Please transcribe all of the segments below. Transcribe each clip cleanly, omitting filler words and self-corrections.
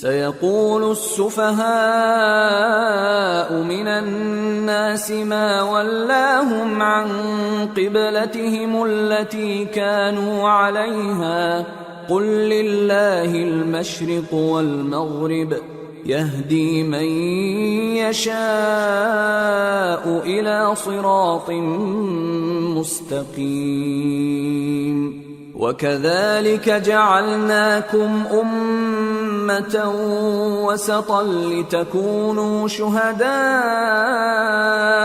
سيقول السفهاء من الناس ما ولاهم عن قبلتهم التي كانوا عليها قل لله المشرق والمغرب يهدي من يشاء إلى صراط مستقيم وكذلك جعلناكم أمة وسطا لتكونوا شهداء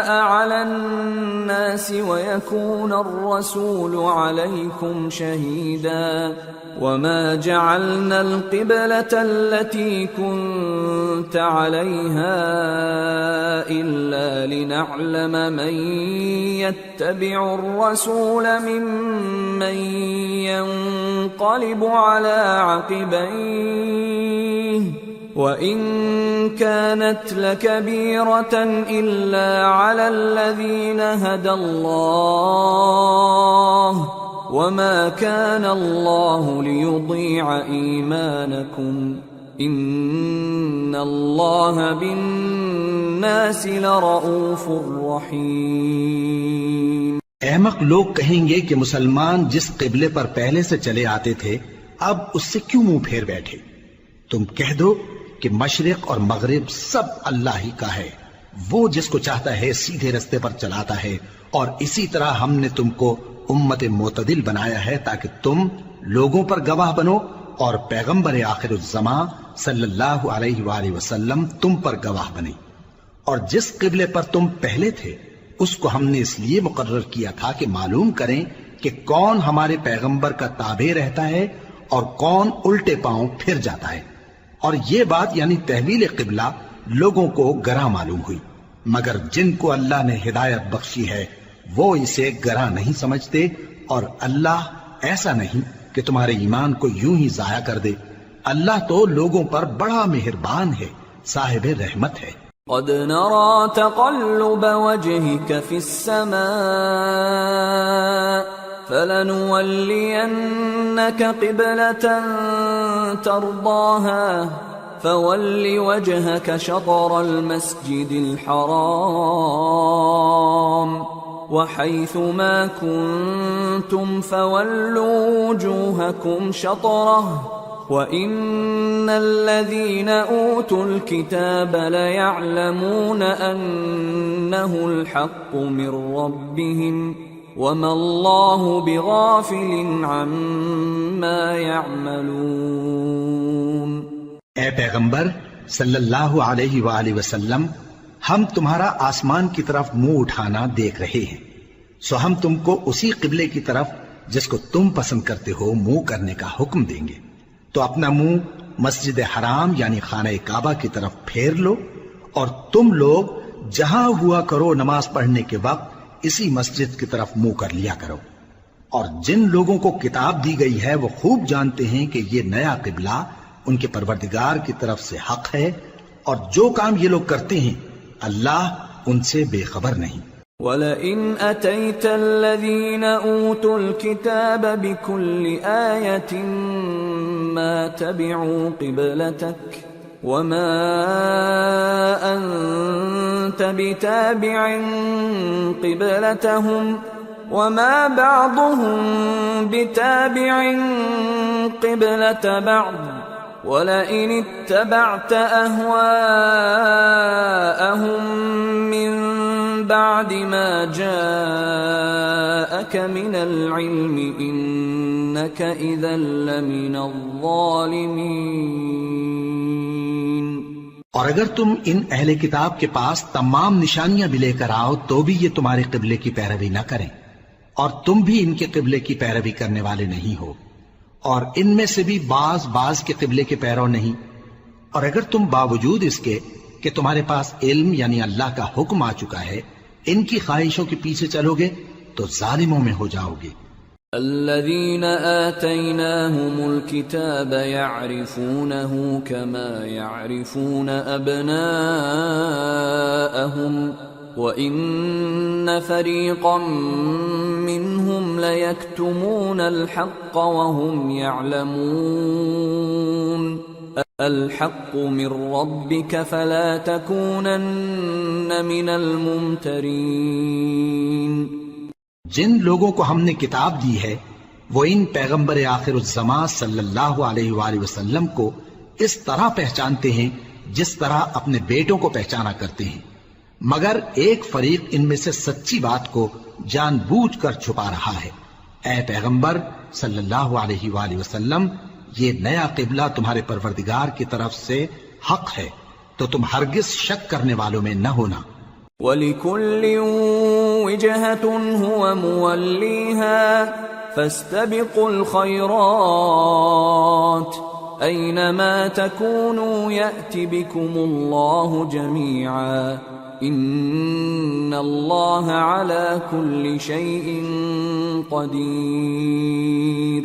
على الناس ويكون الرسول عليكم شهيدا وما جعلنا القبلة التي كنت عليها إلا لنعلم من يتبع الرسول ممن ينقلب على عقبيه وإن كانت لكبيرة إلا على الذين هدى الله وما كان الله ليضيع إيمانكم إن الله بالناس لرؤوف رحيم۔ احمق لوگ کہیں گے کہ مسلمان جس قبلے پر پہلے سے چلے آتے تھے اب اس سے کیوں منہ پھیر بیٹھے؟ تم کہہ دو کہ مشرق اور مغرب سب اللہ ہی کا ہے، وہ جس کو چاہتا ہے سیدھے رستے پر چلاتا ہے، اور اسی طرح ہم نے تم کو امت معتدل بنایا ہے تاکہ تم لوگوں پر گواہ بنو اور پیغمبر آخر الزمان صلی اللہ علیہ وآلہ وسلم تم پر گواہ بنے۔ اور جس قبلے پر تم پہلے تھے اس کو ہم نے اس لیے مقرر کیا تھا کہ معلوم کریں کہ کون ہمارے پیغمبر کا تابع رہتا ہے اور کون الٹے پاؤں پھر جاتا ہے۔ اور یہ بات یعنی تحویل قبلہ لوگوں کو گراں معلوم ہوئی، مگر جن کو اللہ نے ہدایت بخشی ہے وہ اسے گراں نہیں سمجھتے، اور اللہ ایسا نہیں کہ تمہارے ایمان کو یوں ہی ضائع کر دے۔ اللہ تو لوگوں پر بڑا مہربان ہے، صاحب رحمت ہے۔ قد نرى تقلب وجهك في السماء فلنولينك قبلة ترضاها فول وجهك شطر المسجد الحرام وحيث ما كنتم فولوا وجوهكم شطره وَإِنَّ الَّذِينَ أُوتُوا الْكِتَابَ لَيَعْلَمُونَ أَنَّهُ الْحَقُّ مِنْ رَبِّهِمْ وَمَا اللَّهُ بِغَافِلٍ عَمَّا يَعْمَلُونَ۔ اے پیغمبر صلی اللہ علیہ وآلہ وسلم، ہم تمہارا آسمان کی طرف منہ اٹھانا دیکھ رہے ہیں، سو ہم تم کو اسی قبلے کی طرف جس کو تم پسند کرتے ہو منہ کرنے کا حکم دیں گے، تو اپنا منہ مسجد حرام یعنی خانہ کعبہ کی طرف پھیر لو، اور تم لوگ جہاں ہوا کرو نماز پڑھنے کے وقت اسی مسجد کی طرف منہ کر لیا کرو۔ اور جن لوگوں کو کتاب دی گئی ہے وہ خوب جانتے ہیں کہ یہ نیا قبلہ ان کے پروردگار کی طرف سے حق ہے، اور جو کام یہ لوگ کرتے ہیں اللہ ان سے بے خبر نہیں۔ وَلَئِنْ أَتَيْتَ الَّذِينَ أُوتُوا الْكِتَابَ بِكُلِّ آيَةٍ مَا تَبِعُوا قِبْلَتَكَ وَمَا أَنْتَ بِتَابِعٍ قِبْلَتَهُمْ وَمَا بَعْضُهُمْ بِتَابِعٍ قِبْلَةَ بَعْضٍ وَلَئِنِ اتَّبَعْتَ أَهْوَاءَهُمْ مِنْ بعد ما جاءك من العلم إنك إذا لمن الظالمين۔ اور اگر تم ان اہل کتاب کے پاس تمام نشانیاں بھی لے کر آؤ تو بھی یہ تمہارے قبلے کی پیروی نہ کریں، اور تم بھی ان کے قبلے کی پیروی کرنے والے نہیں ہو، اور ان میں سے بھی بعض کے قبلے کے پیرو نہیں۔ اور اگر تم باوجود اس کے کہ تمہارے پاس علم یعنی اللہ کا حکم آ چکا ہے ان کی خواہشوں کے پیچھے چلو گے تو ظالموں میں ہو جاؤ گے۔ الذين آتيناهم الكتاب يعرفونه كما يعرفون أبناءهم وَإِنَّ فَرِيقًا مِّنْهُمْ لَيَكْتُمُونَ الْحَقَّ وَهُمْ يَعْلَمُونَ الحق من ربك فلا تكونن من الممترين. جن لوگوں کو ہم نے کتاب دی ہے وہ ان پیغمبر آخر الزمان صلی اللہ علیہ وآلہ وسلم کو اس طرح پہچانتے ہیں جس طرح اپنے بیٹوں کو پہچانا کرتے ہیں، مگر ایک فریق ان میں سے سچی بات کو جان بوجھ کر چھپا رہا ہے۔ اے پیغمبر صلی اللہ علیہ وآلہ وسلم، یہ نیا قبلہ تمہارے پروردگار کی طرف سے حق ہے، تو تم ہرگز شک کرنے والوں میں نہ ہونا۔ وَلِكُلٍّ وِجْهَةٌ هُوَ مُوَلِّيهَا فَاسْتَبِقُوا الْخَيْرَاتِ أَيْنَمَا تَكُونُوا يَأْتِ بِكُمُ اللَّهُ جَمِيعًا إِنَّ اللَّهَ عَلَى كُلِّ شَيْءٍ قَدِيرٌ۔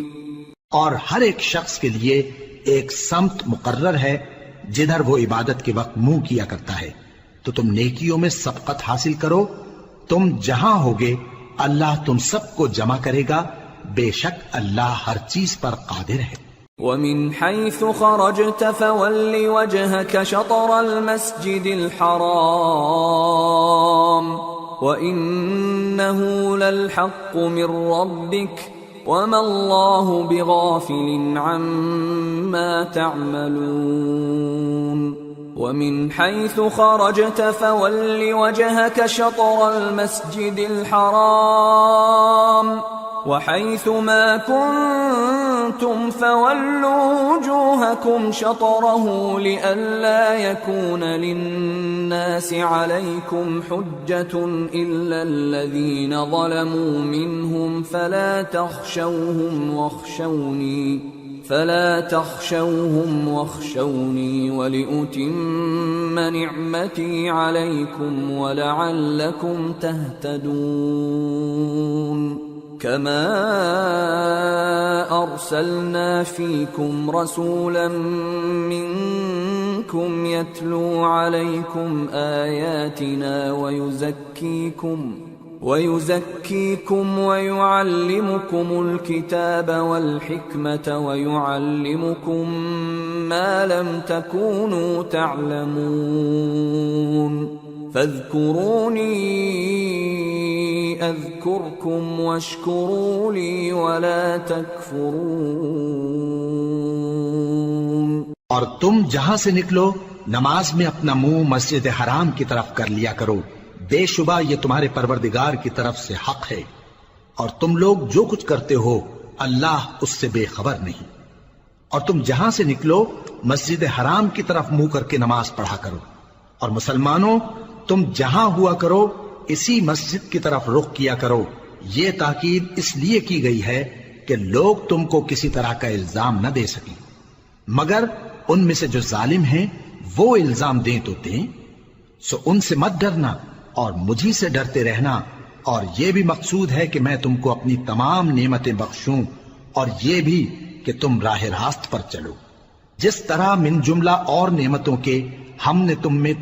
اور ہر ایک شخص کے لیے ایک سمت مقرر ہے جدھر وہ عبادت کے وقت منہ کیا کرتا ہے، تو تم نیکیوں میں سبقت حاصل کرو، تم جہاں ہوگے اللہ تم سب کو جمع کرے گا، بے شک اللہ ہر چیز پر قادر ہے۔ وَمِنْ حَيْثُ خَرَجْتَ فَوَلِّ وَجْهَكَ شَطْرَ الْمَسْجِدِ الْحَرَامِ وَإِنَّهُ لَلْحَقُّ مِنْ رَبِّكَ وَمَا اللَّهُ بِغَافِلٍ عَمَّا تَعْمَلُونَ۔ وَمِنْ حَيْثُ خَرَجْتَ فَوَلِّ وَجْهَكَ شَطْرَ الْمَسْجِدِ الْحَرَامِ وَحَيْثُ مَا كُنْتُمْ فَوَلُّوا وُجُوهَكُمْ شَطْرَهُ لِئَلَّا يَكُونَ لِلنَّاسِ عَلَيْكُمْ حُجَّةٌ إِلَّا الَّذِينَ ظَلَمُوا مِنْهُمْ فَلَا تَخْشَوْهُمْ وَاخْشَوْنِي وَلِأُتِمَّ نِعْمَتِي عَلَيْكُمْ وَلَعَلَّكُمْ تَهْتَدُونَ۔ كَمَا أَرْسَلْنَا فِيكُمْ رَسُولًا مِّنكُمْ يَتْلُو عَلَيْكُمْ آيَاتِنَا وَيُزَكِّيكُمْ وَيُعَلِّمُكُمُ الْكِتَابَ وَالْحِكْمَةَ وَيُعَلِّمُكُم مَّا لَمْ تَكُونُوا تَعْلَمُونَ فَاذْكُرُونِي أَذْكُرْكُمْ وَاشْكُرُوا لِي وَلَا تَكْفُرُونَ۔ اور تم جہاں سے نکلو نماز میں اپنا منہ مسجد حرام کی طرف کر لیا کرو، بے شبہ یہ تمہارے پروردگار کی طرف سے حق ہے، اور تم لوگ جو کچھ کرتے ہو اللہ اس سے بے خبر نہیں۔ اور تم جہاں سے نکلو مسجد حرام کی طرف منہ کر کے نماز پڑھا کرو، اور مسلمانوں تم جہاں ہوا کرو اسی مسجد کی طرف رخ کیا کرو۔ یہ تاکید اس لیے کی گئی ہے کہ لوگ تم کو کسی طرح کا الزام نہ دے سکیں، مگر ان میں سے جو ظالم ہیں وہ الزام دیں تو دیں، سو ان سے مت ڈرنا اور مجھی سے ڈرتے رہنا، اور یہ بھی مقصود ہے کہ میں تم کو اپنی تمام نعمتیں بخشوں، اور یہ بھی کہ تم راہ راست پر چلو۔ جس طرح من جملہ اور نعمتوں کے ہم نے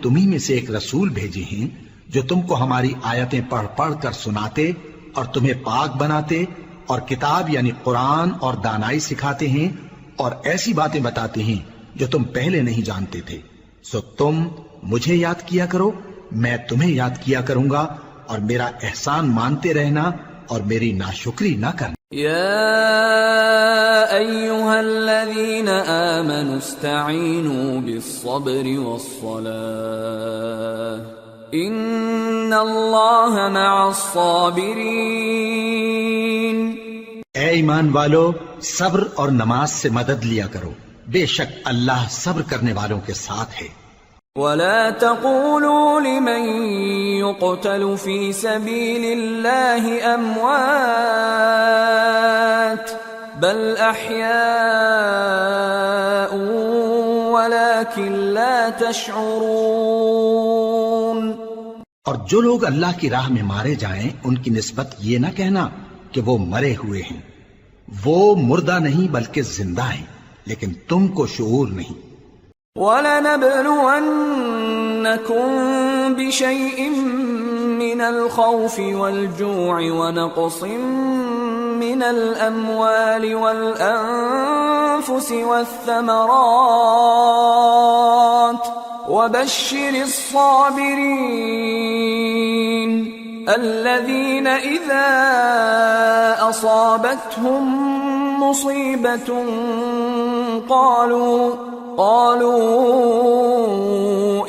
تمہیں میں سے ایک رسول بھیجے ہیں جو تم کو ہماری آیتیں پڑھ پڑھ کر سناتے اور تمہیں پاک بناتے، اور کتاب یعنی قرآن اور دانائی سکھاتے ہیں، اور ایسی باتیں بتاتے ہیں جو تم پہلے نہیں جانتے تھے۔ سو تم مجھے یاد کیا کرو، میں تمہیں یاد کیا کروں گا، اور میرا احسان مانتے رہنا اور میری ناشکری نہ کرنا۔ يا أيها الذين آمنوا استعينوا بالصبر والصلاة إن الله مع الصابرين۔ اے ایمان والو، صبر اور نماز سے مدد لیا کرو، بے شک اللہ صبر کرنے والوں کے ساتھ ہے۔ ولا تقولوا لمن يقتل في سبيل الله أموات بل أحياء ولكن لا تشعرون۔ اور جو لوگ اللہ کی راہ میں مارے جائیں ان کی نسبت یہ نہ کہنا کہ وہ مرے ہوئے ہیں، وہ مردہ نہیں بلکہ زندہ ہیں، لیکن تم کو شعور نہیں۔ وَلَنَبْلُوَنَّكُمْ بِشَيْءٍ مِّنَ الْخَوْفِ وَالْجُوعِ وَنَقْصٍ من الأموال والأنفس والثمرات وبشر الصابرين الذين إذا أصابتهم مصيبة قالوا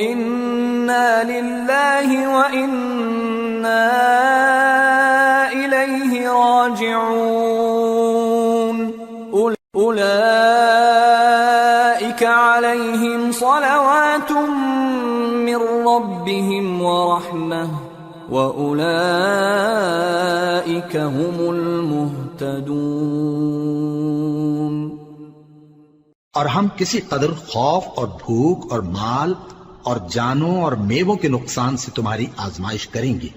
إنا لله وإنا إليه راجعون أولئك عليهم صلوات من ربهم ورحمة وأولئك هم المهتدون۔ اور ہم کسی قدر خوف اور بھوک اور مال اور جانوں اور میووں کے نقصان سے تمہاری آزمائش کریں گے،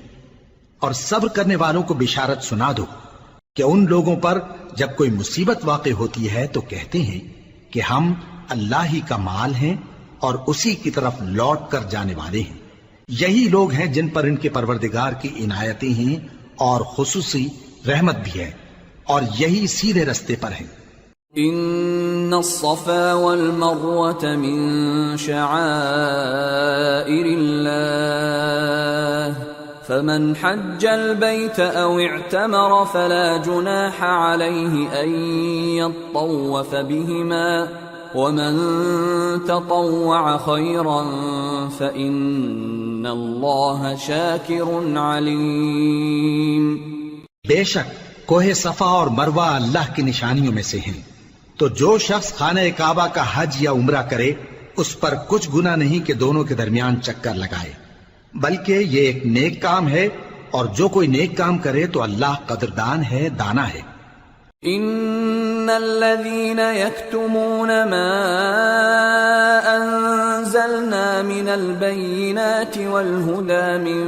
اور صبر کرنے والوں کو بشارت سنا دو کہ ان لوگوں پر جب کوئی مصیبت واقع ہوتی ہے تو کہتے ہیں کہ ہم اللہ ہی کا مال ہیں اور اسی کی طرف لوٹ کر جانے والے ہیں۔ یہی لوگ ہیں جن پر ان کے پروردگار کی عنایتیں ہیں اور خصوصی رحمت بھی ہے، اور یہی سیدھے رستے پر ہیں۔ ان الصفا والمروة من شعائر الله فمن حج البيت او اعتمر فلا جناح عليه ان يطوف بهما ومن تطوع خيرا فإن الله شاكر عليم۔ بے شک کوہ صفا اور مروہ اللہ کی نشانیوں میں سے ہیں، تو جو شخص خانہ کعبہ کا حج یا عمرہ کرے اس پر کچھ گناہ نہیں کہ دونوں کے درمیان چکر لگائے، بلکہ یہ ایک نیک کام ہے، اور جو کوئی نیک کام کرے تو اللہ قدردان ہے، دانا ہے۔ ان الذين يكتمون ما انزلنا من البينات والهدى من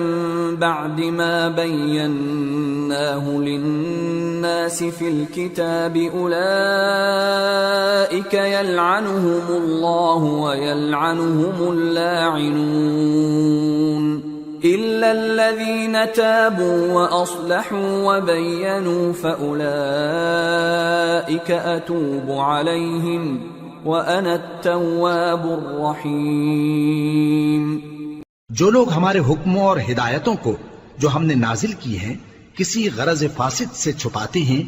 بعد ما بيناه للناس في الكتاب اولئك يلعنهم الله ويلعنهم اللاعنون إلا الذين تابوا وأصلحوا وبينوا فأولئك أتوب عليهم وأنا التواب الرحيم۔ جو لوگ ہمارے حکموں اور ہدایتوں کو جو ہم نے نازل کی ہیں کسی غرض فاسد سے چھپاتے ہیں،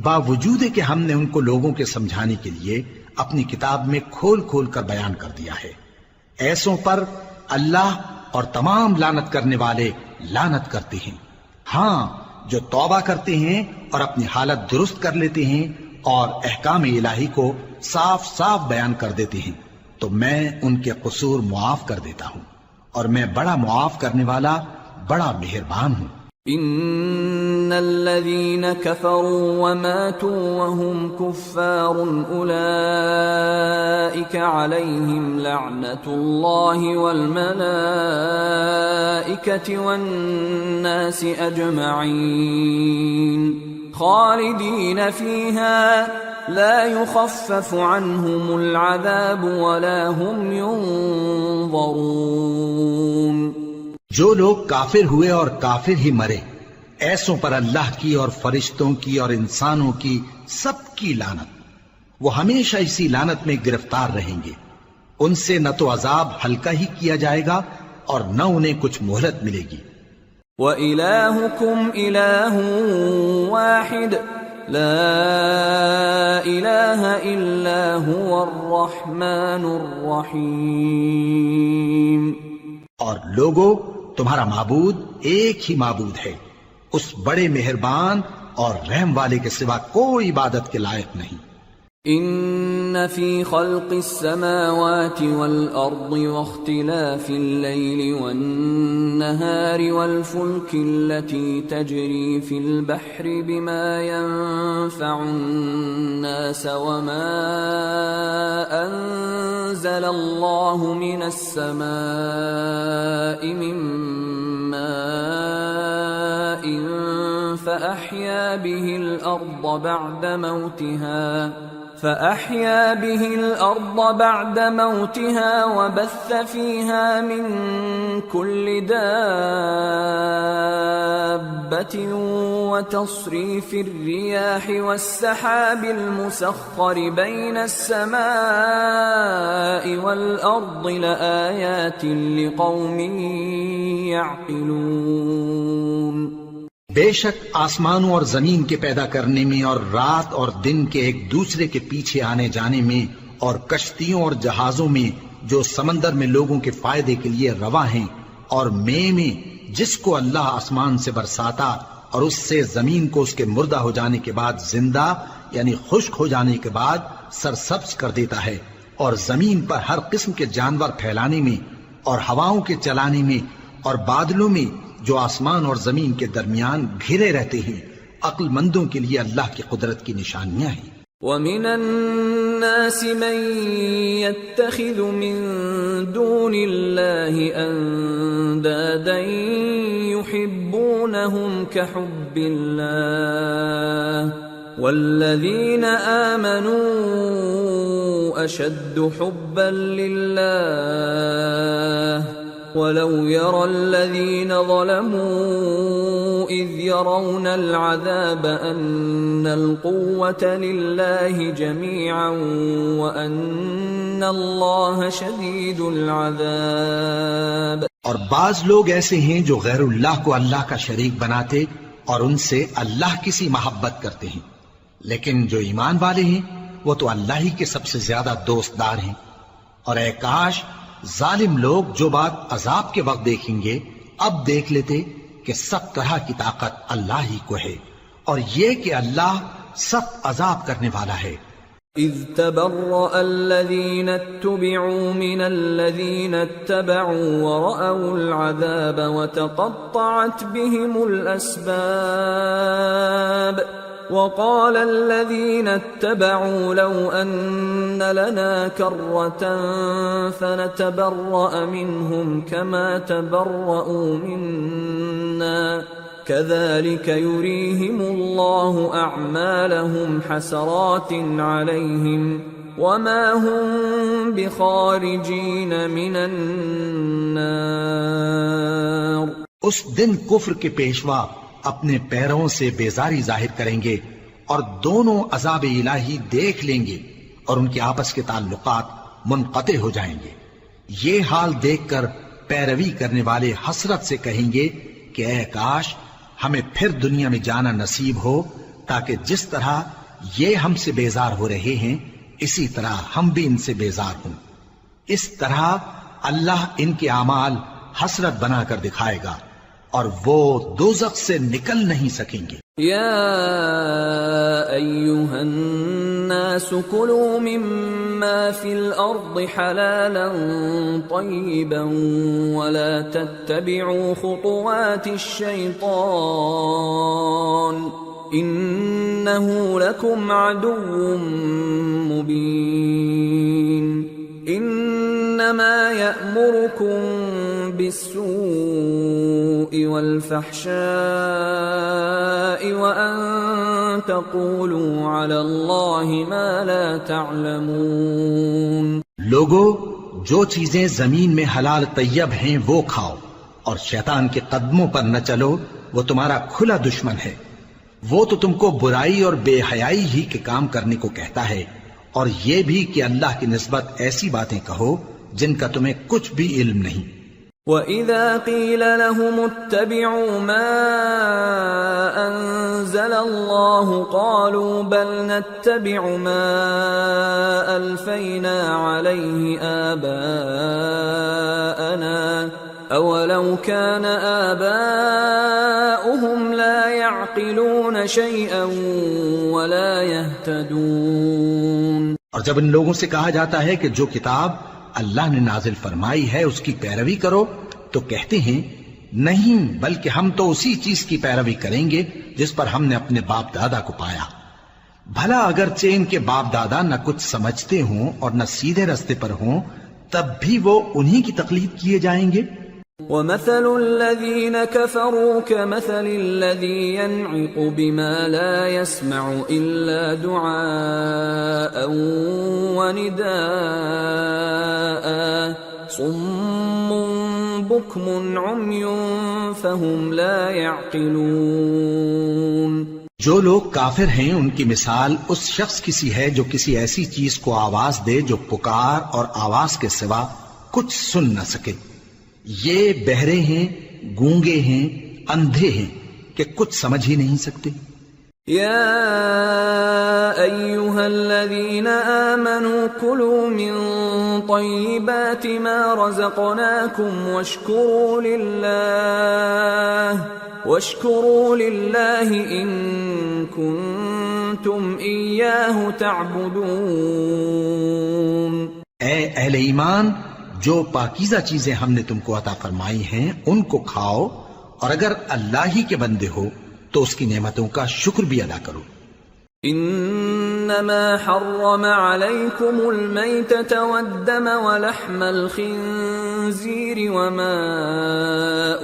باوجود کہ ہم نے ان کو لوگوں کے سمجھانے کے لیے اپنی کتاب میں کھول کھول کر بیان کر دیا ہے، ایسوں پر اللہ اور تمام لعنت کرنے والے لعنت کرتے ہیں۔ ہاں، جو توبہ کرتے ہیں اور اپنی حالت درست کر لیتے ہیں اور احکام الہی کو صاف صاف بیان کر دیتے ہیں تو میں ان کے قصور معاف کر دیتا ہوں، اور میں بڑا معاف کرنے والا بڑا مہربان ہوں۔ ان الذين كفروا وماتوا وهم كفار اولئك عليهم لعنة الله والملائكة والناس اجمعين خالدين فيها لا يخفف عنهم العذاب ولا هم ينظرون۔ جو لوگ کافر ہوئے اور کافر ہی مرے، ایسوں پر اللہ کی اور فرشتوں کی اور انسانوں کی سب کی لعنت، وہ ہمیشہ اسی لعنت میں گرفتار رہیں گے، ان سے نہ تو عذاب ہلکا ہی کیا جائے گا اور نہ انہیں کچھ مہلت ملے گی۔ وَإِلَٰهُكُمْ إِلَٰهٌ وَاحِدٌ لَا إِلَٰهَ إِلَّا هُوَ الرَّحْمَٰنُ الرَّحِيمُ۔ اور لوگو، تمہارا معبود ایک ہی معبود ہے، اس بڑے مہربان اور رحم والے کے سوا کوئی عبادت کے لائق نہیں۔ ان فی خلق السماوات والارض واختلاف الليل والنهار والفلك التي تجري في البحر بما ينفع الناس وما انزل الله من السماء من ماء فأحيا به الأرض بعد موتها فأحيا به الأرض بعد موتها وبث فيها من كل دابة وتصريف الرياح والسحاب المسخر بين السماء والأرض لآيات لقوم يعقلون۔ بے شک آسمانوں اور زمین کے پیدا کرنے میں اور رات اور دن کے ایک دوسرے کے پیچھے آنے جانے میں اور کشتیوں اور جہازوں میں جو سمندر میں لوگوں کے فائدے کے لیے رواں ہیں، اور میں جس کو اللہ آسمان سے برساتا اور اس سے زمین کو اس کے مردہ ہو جانے کے بعد زندہ یعنی خشک ہو جانے کے بعد سرسبز کر دیتا ہے، اور زمین پر ہر قسم کے جانور پھیلانے میں اور ہواؤں کے چلانے میں اور بادلوں میں جو آسمان اور زمین کے درمیان گھرے رہتے ہیں، عقل مندوں کے لیے اللہ کی قدرت کی نشانیاں ہیں۔ وَمِنَ النَّاسِ مَن يَتَّخِذُ مِن دُونِ اللَّهِ أَندَادًا يُحِبُّونَهُمْ كَحُبِّ اللَّهِ وَالَّذِينَ آمَنُوا أَشَدُّ حُبًّا لِلَّهِ وَلَوْ يَرَى الَّذِينَ ظَلَمُوا إِذْ يَرَوْنَ الْعَذَابَ أَنَّ الْقُوَّةَ لِلَّهِ جَمِيعًا وَأَنَّ اللَّهَ شَدِيدُ الْعَذَابِ۔ اور بعض لوگ ایسے ہیں جو غیر اللہ کو اللہ کا شریک بناتے اور ان سے اللہ کی سی محبت کرتے ہیں، لیکن جو ایمان والے ہیں وہ تو اللہ ہی کے سب سے زیادہ دوست دار ہیں۔ اور اے کاش ظالم لوگ جو بات عذاب کے وقت دیکھیں گے اب دیکھ لیتے کہ سب طرح کی طاقت اللہ ہی کو ہے، اور یہ کہ اللہ سخت عذاب کرنے والا ہے۔ اذ تبرأ الذين اتبعوا من الذين اتبعوا ورأوا العذاب وتقطعت بهم الأسباب وقال الذين اتبعوا لو أن لنا كرة فنتبرأ منهم كما تبرأوا منا كذلك يريهم الله أعمالهم حسرات عليهم وما هم بخارجين من النار۔ اس دن کفر کے پیشوا اپنے پیروں سے بیزاری ظاہر کریں گے اور دونوں عذاب الہی دیکھ لیں گے اور ان کے آپس کے تعلقات منقطع ہو جائیں گے۔ یہ حال دیکھ کر پیروی کرنے والے حسرت سے کہیں گے کہ اے کاش ہمیں پھر دنیا میں جانا نصیب ہو تاکہ جس طرح یہ ہم سے بیزار ہو رہے ہیں اسی طرح ہم بھی ان سے بیزار ہوں۔ اس طرح اللہ ان کے اعمال حسرت بنا کر دکھائے گا اور وہ دوزخ سے نکل نہیں سکیں گے۔ یا ایھا الناس کلوا مما فی الارض حلالا طیبا ولا تتبعوا خطوات الشیطان انه لکم عدو مبین۔ انما یأمرکم بالسوء والفحشاء وأن تقولوا على الله ما لا تعلمون۔ لوگو جو چیزیں زمین میں حلال طیب ہیں وہ کھاؤ اور شیطان کے قدموں پر نہ چلو، وہ تمہارا کھلا دشمن ہے۔ وہ تو تم کو برائی اور بے حیائی ہی کے کام کرنے کو کہتا ہے، اور یہ بھی کہ اللہ کی نسبت ایسی باتیں کہو جن کا تمہیں کچھ بھی علم نہیں۔ وَإِذَا قِيلَ لَهُمُ اتَّبِعُوا مَا أَنزَلَ اللَّهُ قَالُوا بَلْ نَتَّبِعُ مَا أَلْفَيْنَا عَلَيْهِ آبَاءَنَا أَوَلَوْ كَانَ آبَاؤُهُمْ لَا يَعْقِلُونَ شَيْئًا وَلَا يَهْتَدُونَ۔ اور جب ان لوگوں سے کہا جاتا ہے کہ جو کتاب اللہ نے نازل فرمائی ہے اس کی پیروی کرو تو کہتے ہیں نہیں، بلکہ ہم تو اسی چیز کی پیروی کریں گے جس پر ہم نے اپنے باپ دادا کو پایا۔ بھلا اگرچہ ان کے باپ دادا نہ کچھ سمجھتے ہوں اور نہ سیدھے رستے پر ہوں تب بھی وہ انہی کی تقلید کیے جائیں گے۔ ومثل الذين كفروا كمثل الذي ينعق بما لا يسمع إلا دعاء ونداء صم بكم عمي فهم لا يعقلون۔ جو لوگ کافر ہیں ان کی مثال اس شخص کی سی ہے جو کسی ایسی چیز کو آواز دے جو پکار اور آواز کے سوا کچھ سن نہ سکے۔ یہ بہرے ہیں، گونگے ہیں، اندھے ہیں کہ کچھ سمجھ ہی نہیں سکتے۔ یا ایھا الذین آمنوا کلوا من طیبات ما رزقناکم واشکروا للہ ان کنتم ایاہ تعبدون۔ اے اہل ایمان، جو پاکیزہ چیزیں ہم نے تم کو عطا فرمائی ہیں ان کو کھاؤ، اور اگر اللہ ہی کے بندے ہو تو اس کی نعمتوں کا شکر بھی ادا کرو۔ انما حرم علیکم المیتۃ والدم ولحم الخنزیر وما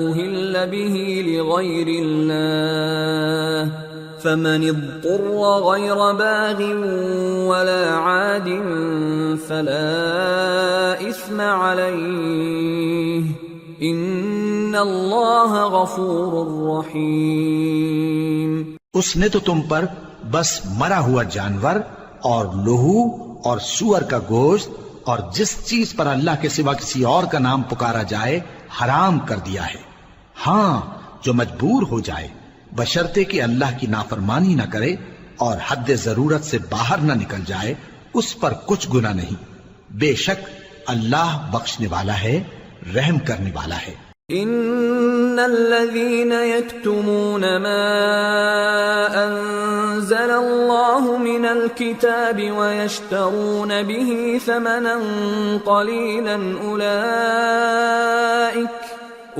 اہل به لغیر اللہ فمن اضطر غیر باغ ولا عاد فلا اثم علیہ ان اللہ غفور رحیم۔ اس نے تو تم پر بس مرا ہوا جانور اور لہو اور سور کا گوشت اور جس چیز پر اللہ کے سوا کسی اور کا نام پکارا جائے حرام کر دیا ہے، ہاں جو مجبور ہو جائے، بشرطے کہ اللہ کی نافرمانی نہ کرے اور حد ضرورت سے باہر نہ نکل جائے، اس پر کچھ گناہ نہیں، بے شک اللہ بخشنے والا ہے، رحم کرنے والا ہے۔ ان الذين يكتمون ما انزل الله من الكتاب ويشترون به ثمنا قليلا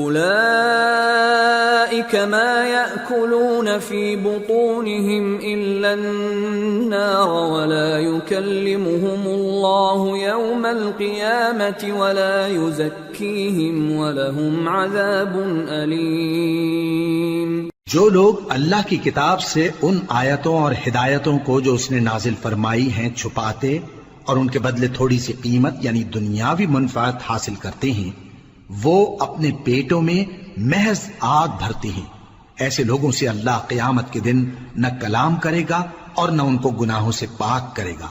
اولئك ما يأكلون في بطونهم الا النار ولا يكلمهم الله يوم القيامة ولا يزكيهم ولهم عذاب أليم۔ جو لوگ اللہ کی کتاب سے ان آیتوں اور ہدایتوں کو جو اس نے نازل فرمائی ہیں چھپاتے اور ان کے بدلے تھوڑی سی قیمت یعنی دنیاوی منفعت حاصل کرتے ہیں، وہ اپنے پیٹوں میں محض آگ بھرتے ہیں، ایسے لوگوں سے اللہ قیامت کے دن نہ کلام کرے گا اور نہ ان کو گناہوں سے پاک کرے گا،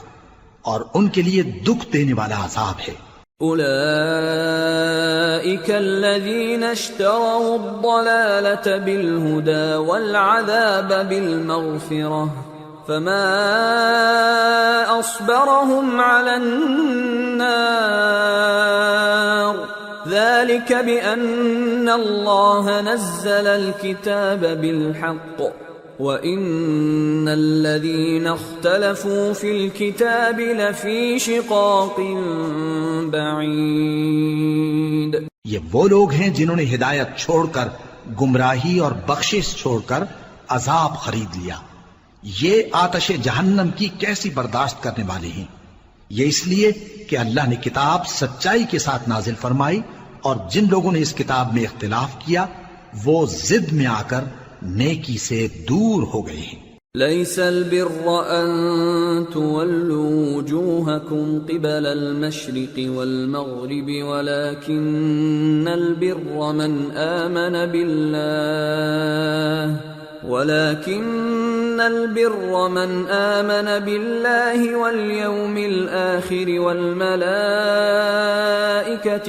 اور ان کے لیے دکھ دینے والا عذاب ہے۔ اولئک الذین اشتروا الضلالة بالہدى والعذاب بالمغفرة فما اصبرهم على النار ذلك بأن الله نزل الكتاب بالحق وإن الذين اختلفوا في الكتاب لفي شقاق بعيد۔ یہ وہ لوگ ہیں جنہوں نے ہدایت چھوڑ کر گمراہی اور بخشش چھوڑ کر عذاب خرید لیا، یہ آتش جہنم کی کیسی برداشت کرنے والے ہیں۔ یہ اس لیے کہ اللہ نے کتاب سچائی کے ساتھ نازل فرمائی، اور جن لوگوں نے اس کتاب میں اختلاف کیا وہ ضد میں آ کر نیکی سے دور ہو گئے ہیں۔ ليس البر أن تولوا وجوهكم قبل المشرق والمغرب ولكن البر من آمن بالله واليوم الآخر والملائكة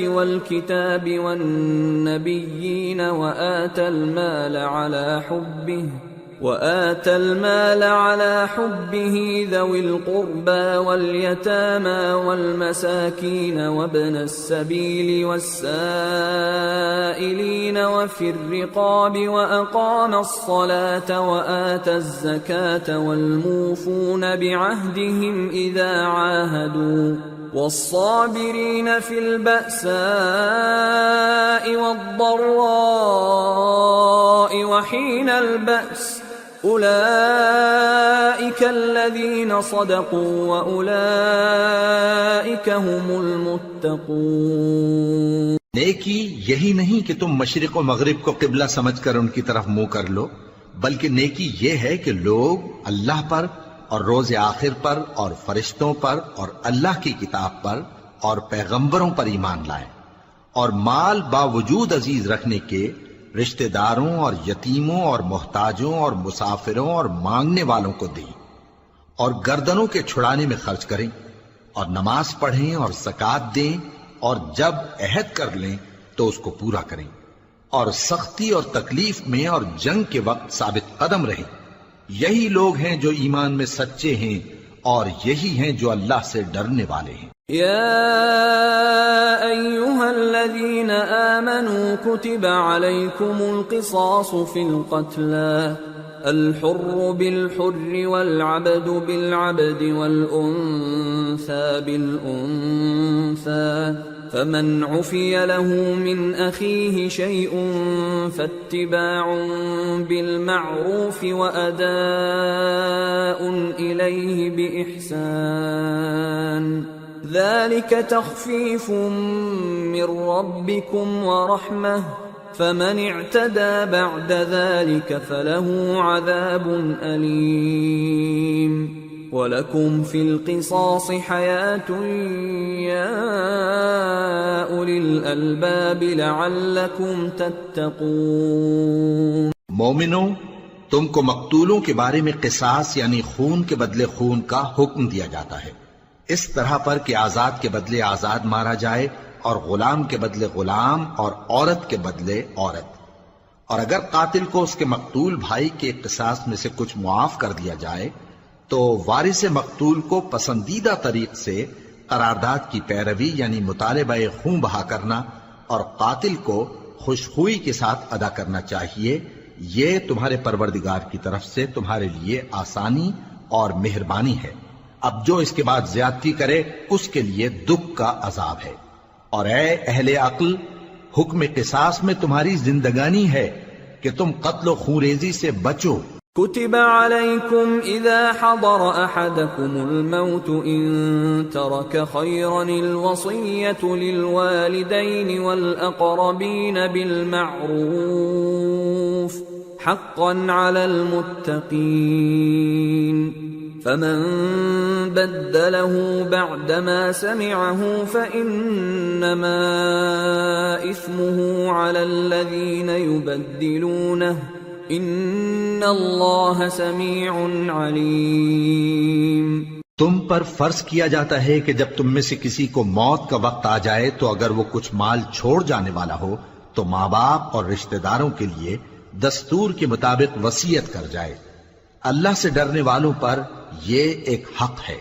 والكتاب والنبيين وآتى المال على حبه ذوي القربى واليتامى والمساكين وابن السبيل والسائلين وفي الرقاب وأقام الصلاة وآتى الزكاة والموفون بعهدهم إذا عاهدوا والصابرين في البأساء والضراء وحين البأس أولئك الذين صدقوا وأولئك هم المتقون۔ نیکی یہی نہیں کہ تم مشرق و مغرب کو قبلہ سمجھ کر ان کی طرف منہ کر لو، بلکہ نیکی یہ ہے کہ لوگ اللہ پر اور روز آخر پر اور فرشتوں پر اور اللہ کی کتاب پر اور پیغمبروں پر ایمان لائیں، اور مال باوجود عزیز رکھنے کے رشتہ داروں اور یتیموں اور محتاجوں اور مسافروں اور مانگنے والوں کو دیں، اور گردنوں کے چھڑانے میں خرچ کریں، اور نماز پڑھیں اور زکوٰۃ دیں، اور جب عہد کر لیں تو اس کو پورا کریں، اور سختی اور تکلیف میں اور جنگ کے وقت ثابت قدم رہیں۔ یہی لوگ ہیں جو ایمان میں سچے ہیں، اور یہی ہیں جو اللہ سے ڈرنے والے ہیں۔ يا أيها الذين آمنوا كتب عليكم القصاص في القتلى الحر بالحر والعبد بالعبد والأنثى بالأنثى فمن عفي له من أخيه شيء فاتباع بالمعروف وأداء إليه بإحسان ذلك تخفيف من ربكم ورحمة فمن اعتدى بعد ذلك فله عذاب أليم وَلَكُمْ فِي الْقِصَاصِ حَيَاةٌ يَا أُولِي الْأَلْبَابِ لَعَلَّكُمْ تَتَّقُونَ۔ مومنوں، تم کو مقتولوں کے بارے میں قصاص یعنی خون کے بدلے خون کا حکم دیا جاتا ہے، اس طرح پر کہ آزاد کے بدلے آزاد مارا جائے، اور غلام کے بدلے غلام، اور عورت کے بدلے عورت۔ اور اگر قاتل کو اس کے مقتول بھائی کے قصاص میں سے کچھ معاف کر دیا جائے تو وارث مقتول کو پسندیدہ طریق سے قرارداد کی پیروی یعنی مطالبہ خون بہا کرنا اور قاتل کو خوشخوئی کے ساتھ ادا کرنا چاہیے۔ یہ تمہارے پروردگار کی طرف سے تمہارے لیے آسانی اور مہربانی ہے۔ اب جو اس کے بعد زیادتی کرے اس کے لیے دکھ کا عذاب ہے۔ اور اے اہل عقل، حکم قصاص میں تمہاری زندگانی ہے کہ تم قتل و خونریزی سے بچو۔ كتب عليكم إذا حضر أحدكم الموت إن ترك خيرا الوصية للوالدين والأقربين بالمعروف حقا على المتقين فمن بدله بعدما سمعه فإنما إثمه على الذين يبدلونه ان اللہ سمیع علیم۔ تم پر فرض کیا جاتا ہے کہ جب تم میں سے کسی کو موت کا وقت آ جائے تو اگر وہ کچھ مال چھوڑ جانے والا ہو تو ماں باپ اور رشتہ داروں کے لیے دستور کے مطابق وصیت کر جائے۔ اللہ سے ڈرنے والوں پر یہ ایک حق ہے۔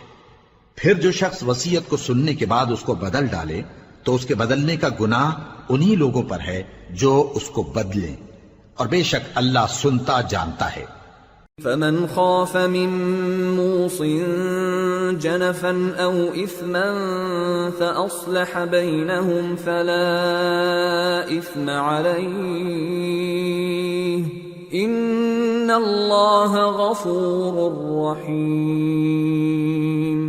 پھر جو شخص وصیت کو سننے کے بعد اس کو بدل ڈالے تو اس کے بدلنے کا گناہ انہی لوگوں پر ہے جو اس کو بدلیں، اور بے شک اللہ سنتا جانتا ہے۔ فمن خاف من موص جنفا او اثما فاصلح بينهم فلا اثم عليه ان اللہ غفور رحیم۔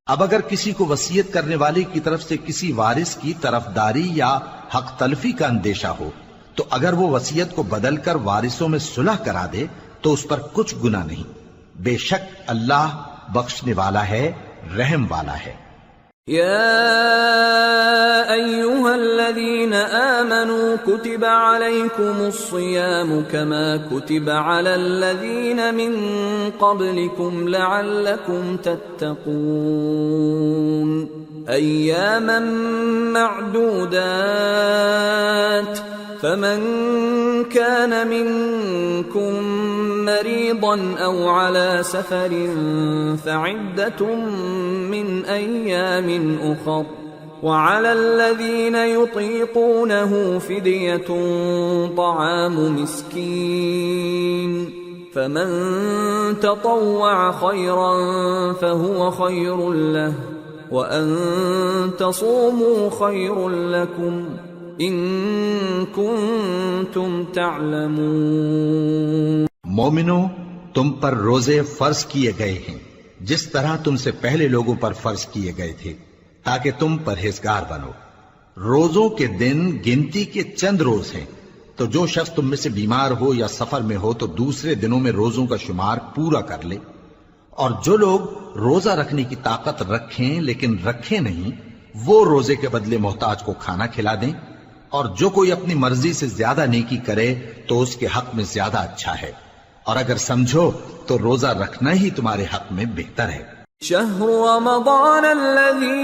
اب اگر کسی کو وصیت کرنے والے کی طرف سے کسی وارث کی طرفداری یا حق تلفی کا اندیشہ ہو تو اگر وہ وصیت کو بدل کر وارثوں میں صلح کرا دے تو اس پر کچھ گناہ نہیں، بے شک اللہ بخشنے والا ہے، رحم والا ہے۔ یا ایھا الذین آمنوا کتب علیکم الصیام کما کتب علی الذین من قبلکم لعلکم تتقون ایاما معدودات فمن كان منكم مريضا أو على سفر فعدة من أيام أخر وعلى الذين يطيقونه فدية طعام مسكين فمن تطوع خيرا فهو خير له وأن تصوموا خير لكم ان کنتم تعلمون۔ مومنو، تم پر روزے فرض کیے گئے ہیں جس طرح تم سے پہلے لوگوں پر فرض کیے گئے تھے تاکہ تم پرہیزگار بنو۔ روزوں کے دن گنتی کے چند روز ہیں، تو جو شخص تم میں سے بیمار ہو یا سفر میں ہو تو دوسرے دنوں میں روزوں کا شمار پورا کر لے۔ اور جو لوگ روزہ رکھنے کی طاقت رکھیں لیکن رکھیں نہیں، وہ روزے کے بدلے محتاج کو کھانا کھلا دیں، اور جو کوئی اپنی مرضی سے زیادہ نیکی کرے تو اس کے حق میں زیادہ اچھا ہے، اور اگر سمجھو تو روزہ رکھنا ہی تمہارے حق میں بہتر ہے۔ شهر رمضان الذي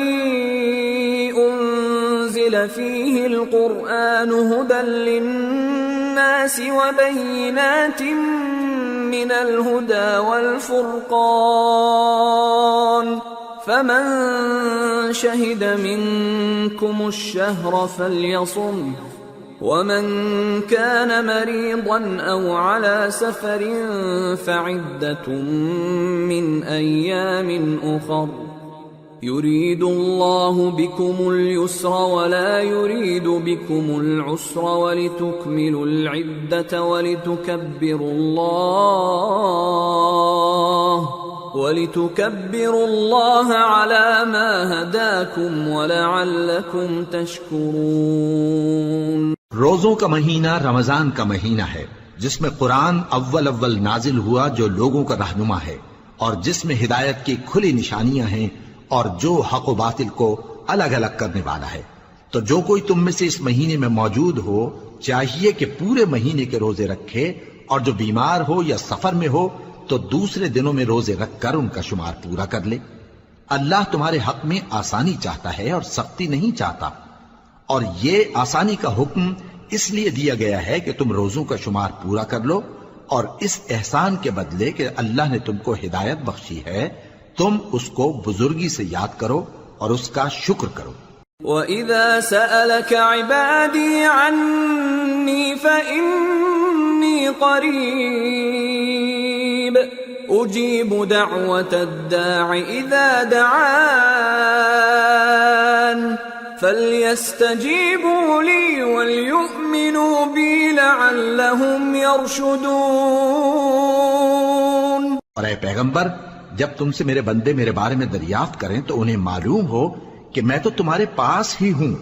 أنزل فيه القرآن هدى للناس وبينات من الهدى والفرقان فمن شهد منكم الشهر فليصمه ومن كان مريضا أو على سفر فعدة من أيام أخر يريد الله بكم اليسر ولا يريد بكم العسر ولتكملوا العدة ولتكبروا الله على ما هداكم ولعلكم تشكرون۔ روزوں کا مہینہ رمضان کا مہینہ ہے جس میں قرآن اول نازل ہوا، جو لوگوں کا رہنما ہے اور جس میں ہدایت کی کھلی نشانیاں ہیں اور جو حق و باطل کو الگ الگ کرنے والا ہے۔ تو جو کوئی تم میں سے اس مہینے میں موجود ہو چاہیے کہ پورے مہینے کے روزے رکھے، اور جو بیمار ہو یا سفر میں ہو تو دوسرے دنوں میں روزے رکھ کر ان کا شمار پورا کر لے۔ اللہ تمہارے حق میں آسانی چاہتا ہے اور سختی نہیں چاہتا، اور یہ آسانی کا حکم اس لیے دیا گیا ہے کہ تم روزوں کا شمار پورا کر لو، اور اس احسان کے بدلے کہ اللہ نے تم کو ہدایت بخشی ہے تم اس کو بزرگی سے یاد کرو اور اس کا شکر کرو۔ وَإِذَا سَأَلَكَ عِبَادِي عَنِّي فَإِنِّي قَرِيبٌ أُجِيبُ دَعْوَةَ الدَّاعِ إِذَا دَعَانِ فَلْيَسْتَجِيبُوا لِي وَلْيُؤْمِنُوا بِي لَعَلَّهُمْ يَرْشُدُونَ۔ اور اے پیغمبر، جب تم سے میرے بندے میرے بارے میں دریافت کریں تو انہیں معلوم ہو کہ میں تو تمہارے پاس ہی ہوں۔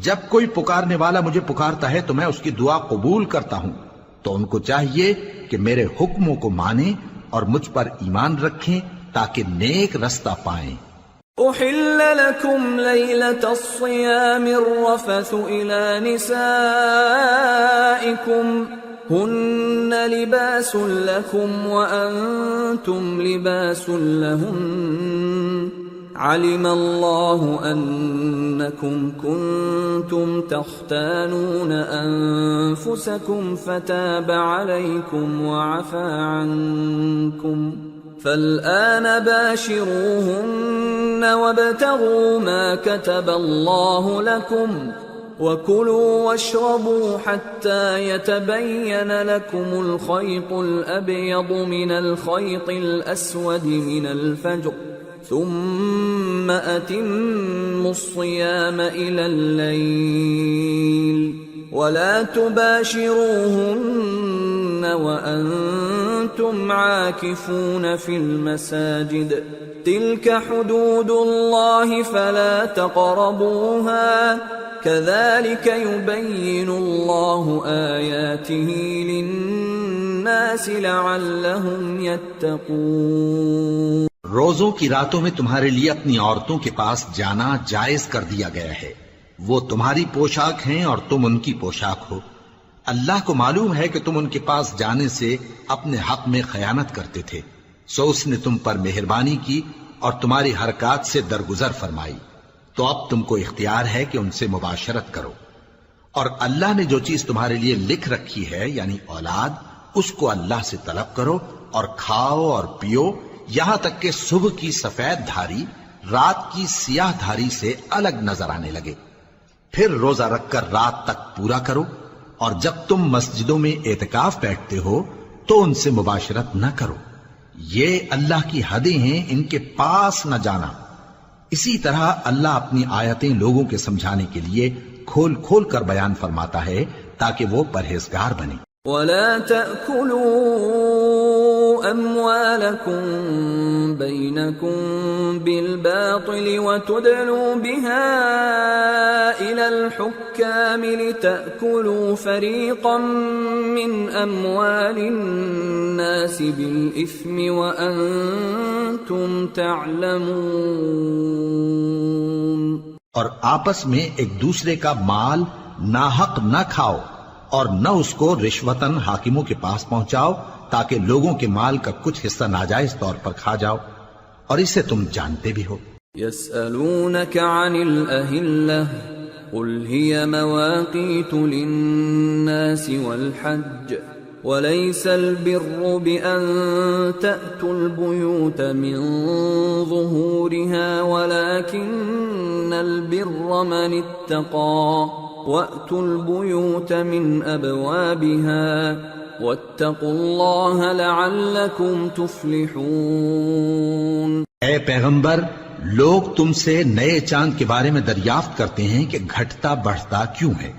جب کوئی پکارنے والا مجھے پکارتا ہے تو میں اس کی دعا قبول کرتا ہوں، تو ان کو چاہیے کہ میرے حکموں کو مانیں اور مجھ پر ایمان رکھیں تاکہ نیک رستہ پائیں۔ أحل لكم ليلة الصيام الرفث إلى نسائكم هن لباس لكم وأنتم لباس لهن علم الله أنكم كنتم تختانون أنفسكم فتاب عليكم وعفى عنكم فالآن باشروهن وابتغوا ما كتب الله لكم وكلوا واشربوا حتى يتبين لكم الخيط الأبيض من الخيط الأسود من الفجر ثم أتموا الصيام إلى الليل ولا تباشروهن وأنتم عاكفون في المساجد تلك حدود الله فلا تقربوها كذلك يبين الله آياته للناس لعلهم يتقون۔ روزوں کی راتوں میں تمہارے لیے اپنی عورتوں کے پاس جانا جائز کر دیا گیا ہے، وہ تمہاری پوشاک ہیں اور تم ان کی پوشاک ہو۔ اللہ کو معلوم ہے کہ تم ان کے پاس جانے سے اپنے حق میں خیانت کرتے تھے، سو اس نے تم پر مہربانی کی اور تمہاری حرکات سے درگزر فرمائی، تو اب تم کو اختیار ہے کہ ان سے مباشرت کرو۔ اور اللہ نے جو چیز تمہارے لیے لکھ رکھی ہے یعنی اولاد، اس کو اللہ سے طلب کرو اور کھاؤ اور پیو یہاں تک کہ صبح کی سفید دھاری رات کی سیاہ دھاری سے الگ نظر آنے لگے، پھر روزہ رکھ کر رات تک پورا کرو، اور جب تم مسجدوں میں اعتکاف بیٹھتے ہو تو ان سے مباشرت نہ کرو، یہ اللہ کی حدیں ہیں، ان کے پاس نہ جانا۔ اسی طرح اللہ اپنی آیتیں لوگوں کے سمجھانے کے لیے کھول کھول کر بیان فرماتا ہے تاکہ وہ پرہیزگار بنے۔ وَلَا تَأْكُلُوا أَمْوَالَكُمْ بينكم بالباطل وتدلوا بها إلى الحكام لتأكلوا فريقا من أموال الناس بالإثم وأنتم تعلمون۔ اور آپس میں ایک دوسرے کا مال ناحق نہ کھاؤ اور نہ اس کو رشوتاً حاکموں کے پاس پہنچاؤ تاکہ لوگوں کے مال کا کچھ حصہ ناجائز طور پر کھا جاؤ، اور اسے تم جانتے بھی ہو۔ يسألونك عن الأهلة قل هي مواقيت للناس والحج وليس البر بأن تأتوا البيوت من ظهورها ولكن البر من اتقى وأتوا البيوت من أبوابها واتقوا الله لعلكم تفلحون۔ اے پیغمبر، لوگ تم سے نئے چاند کے بارے میں دریافت کرتے ہیں کہ گھٹتا بڑھتا کیوں ہے۔